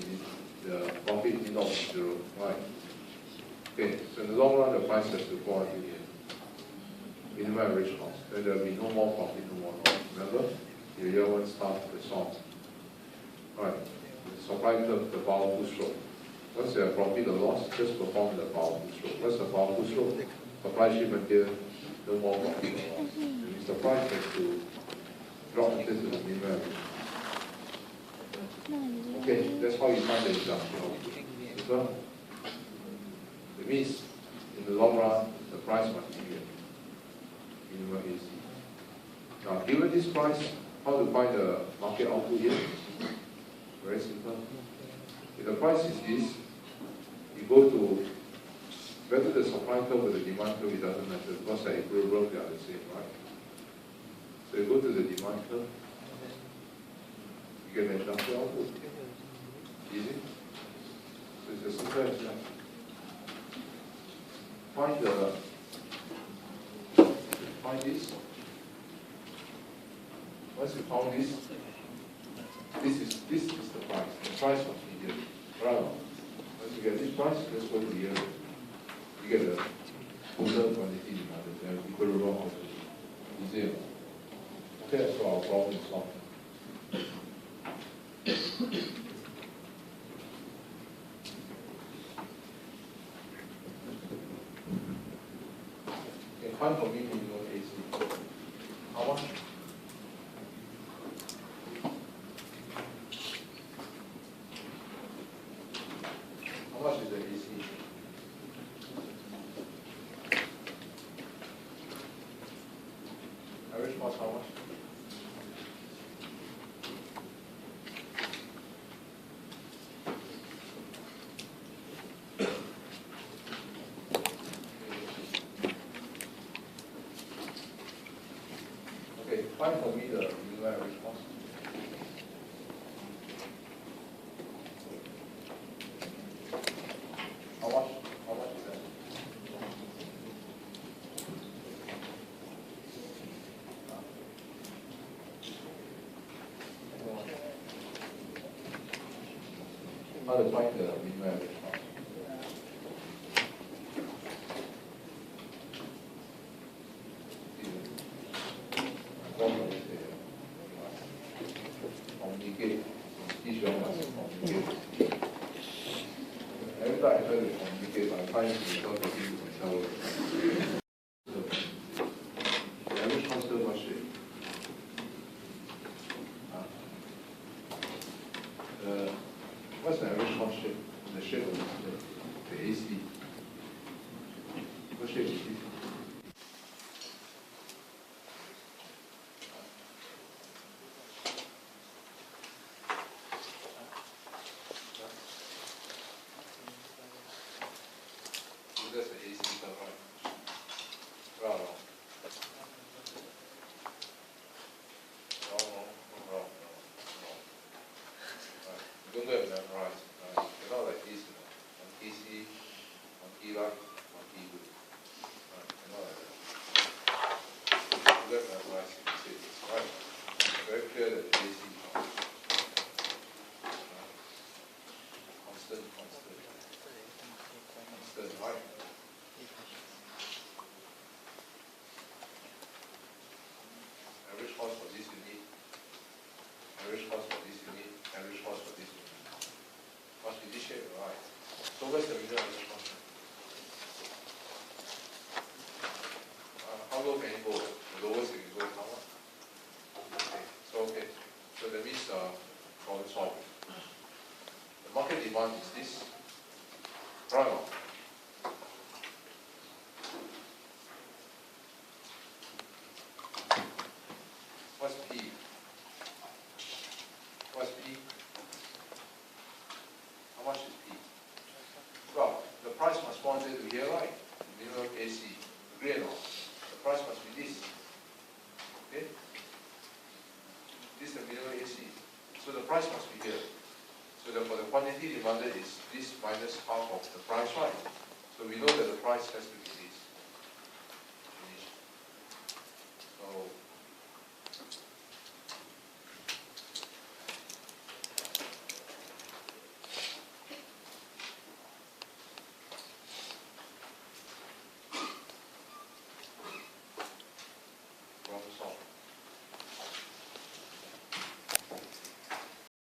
the profit is not zero, right? Okay, so in the long run, the price has to fall into the minimum average cost. Then there will be no more profit, no more loss. Remember, the year one start the song. Right, the supply curve, the powerful slope. Once there are profit or loss, just perform the powerful slope. What's the powerful slope? Supply shift material, no more profit or loss. It means the price has to drop until to the minimum average. Okay, that's how you find the industrial output. So, it means in the long run, the price must be minimum AC. Now, given this price, how to find the market output here? Very simple. If the price is this, you go to whether the supply curve or the demand curve, it doesn't matter because the equilibrium they are the same, right? So you go to the demand curve, you get the industrial output. Easy. So it's as simple as that. Find this. Once you found this, this is the price. The price must be here. Right. Once you get this price, let's go to the other. You get the total quantity demanded, the equilibrium output. Easy. Okay, so our problem is solved. Find for me minimum AC. How much? How much is the AC? Average cost how much? Find for me the minimum average cost. How much? How much is that? How to find the minimum average cost? Communicate. Each one must communicate. Every time I try to communicate, I find myself talking to myself. The average cost of what shape? What's the average cost shape? The shape of the AC. What shape is it? That's the AC curve, right? Wrong. Wrong. Right. You don't have memorized. Right? You're not like this, on TC, on T right, on T good. Right? You're not like that. You don't have memorized, you say this, right? It's very clear that the AC comes. Constant, right? Average cost for this unit, average cost for this unit, average cost for this unit. Must be this shape, right? So where's the minimum average cost? How low can you go? The lowest you can go is how much? Okay. So that means problem solved. The market demand is this. Right now. AC. Agree or not? The price must be this. Okay? This is the minimum AC. So the price must be here. So therefore the quantity demanded is this minus half of the price, right? So we know that the price has to be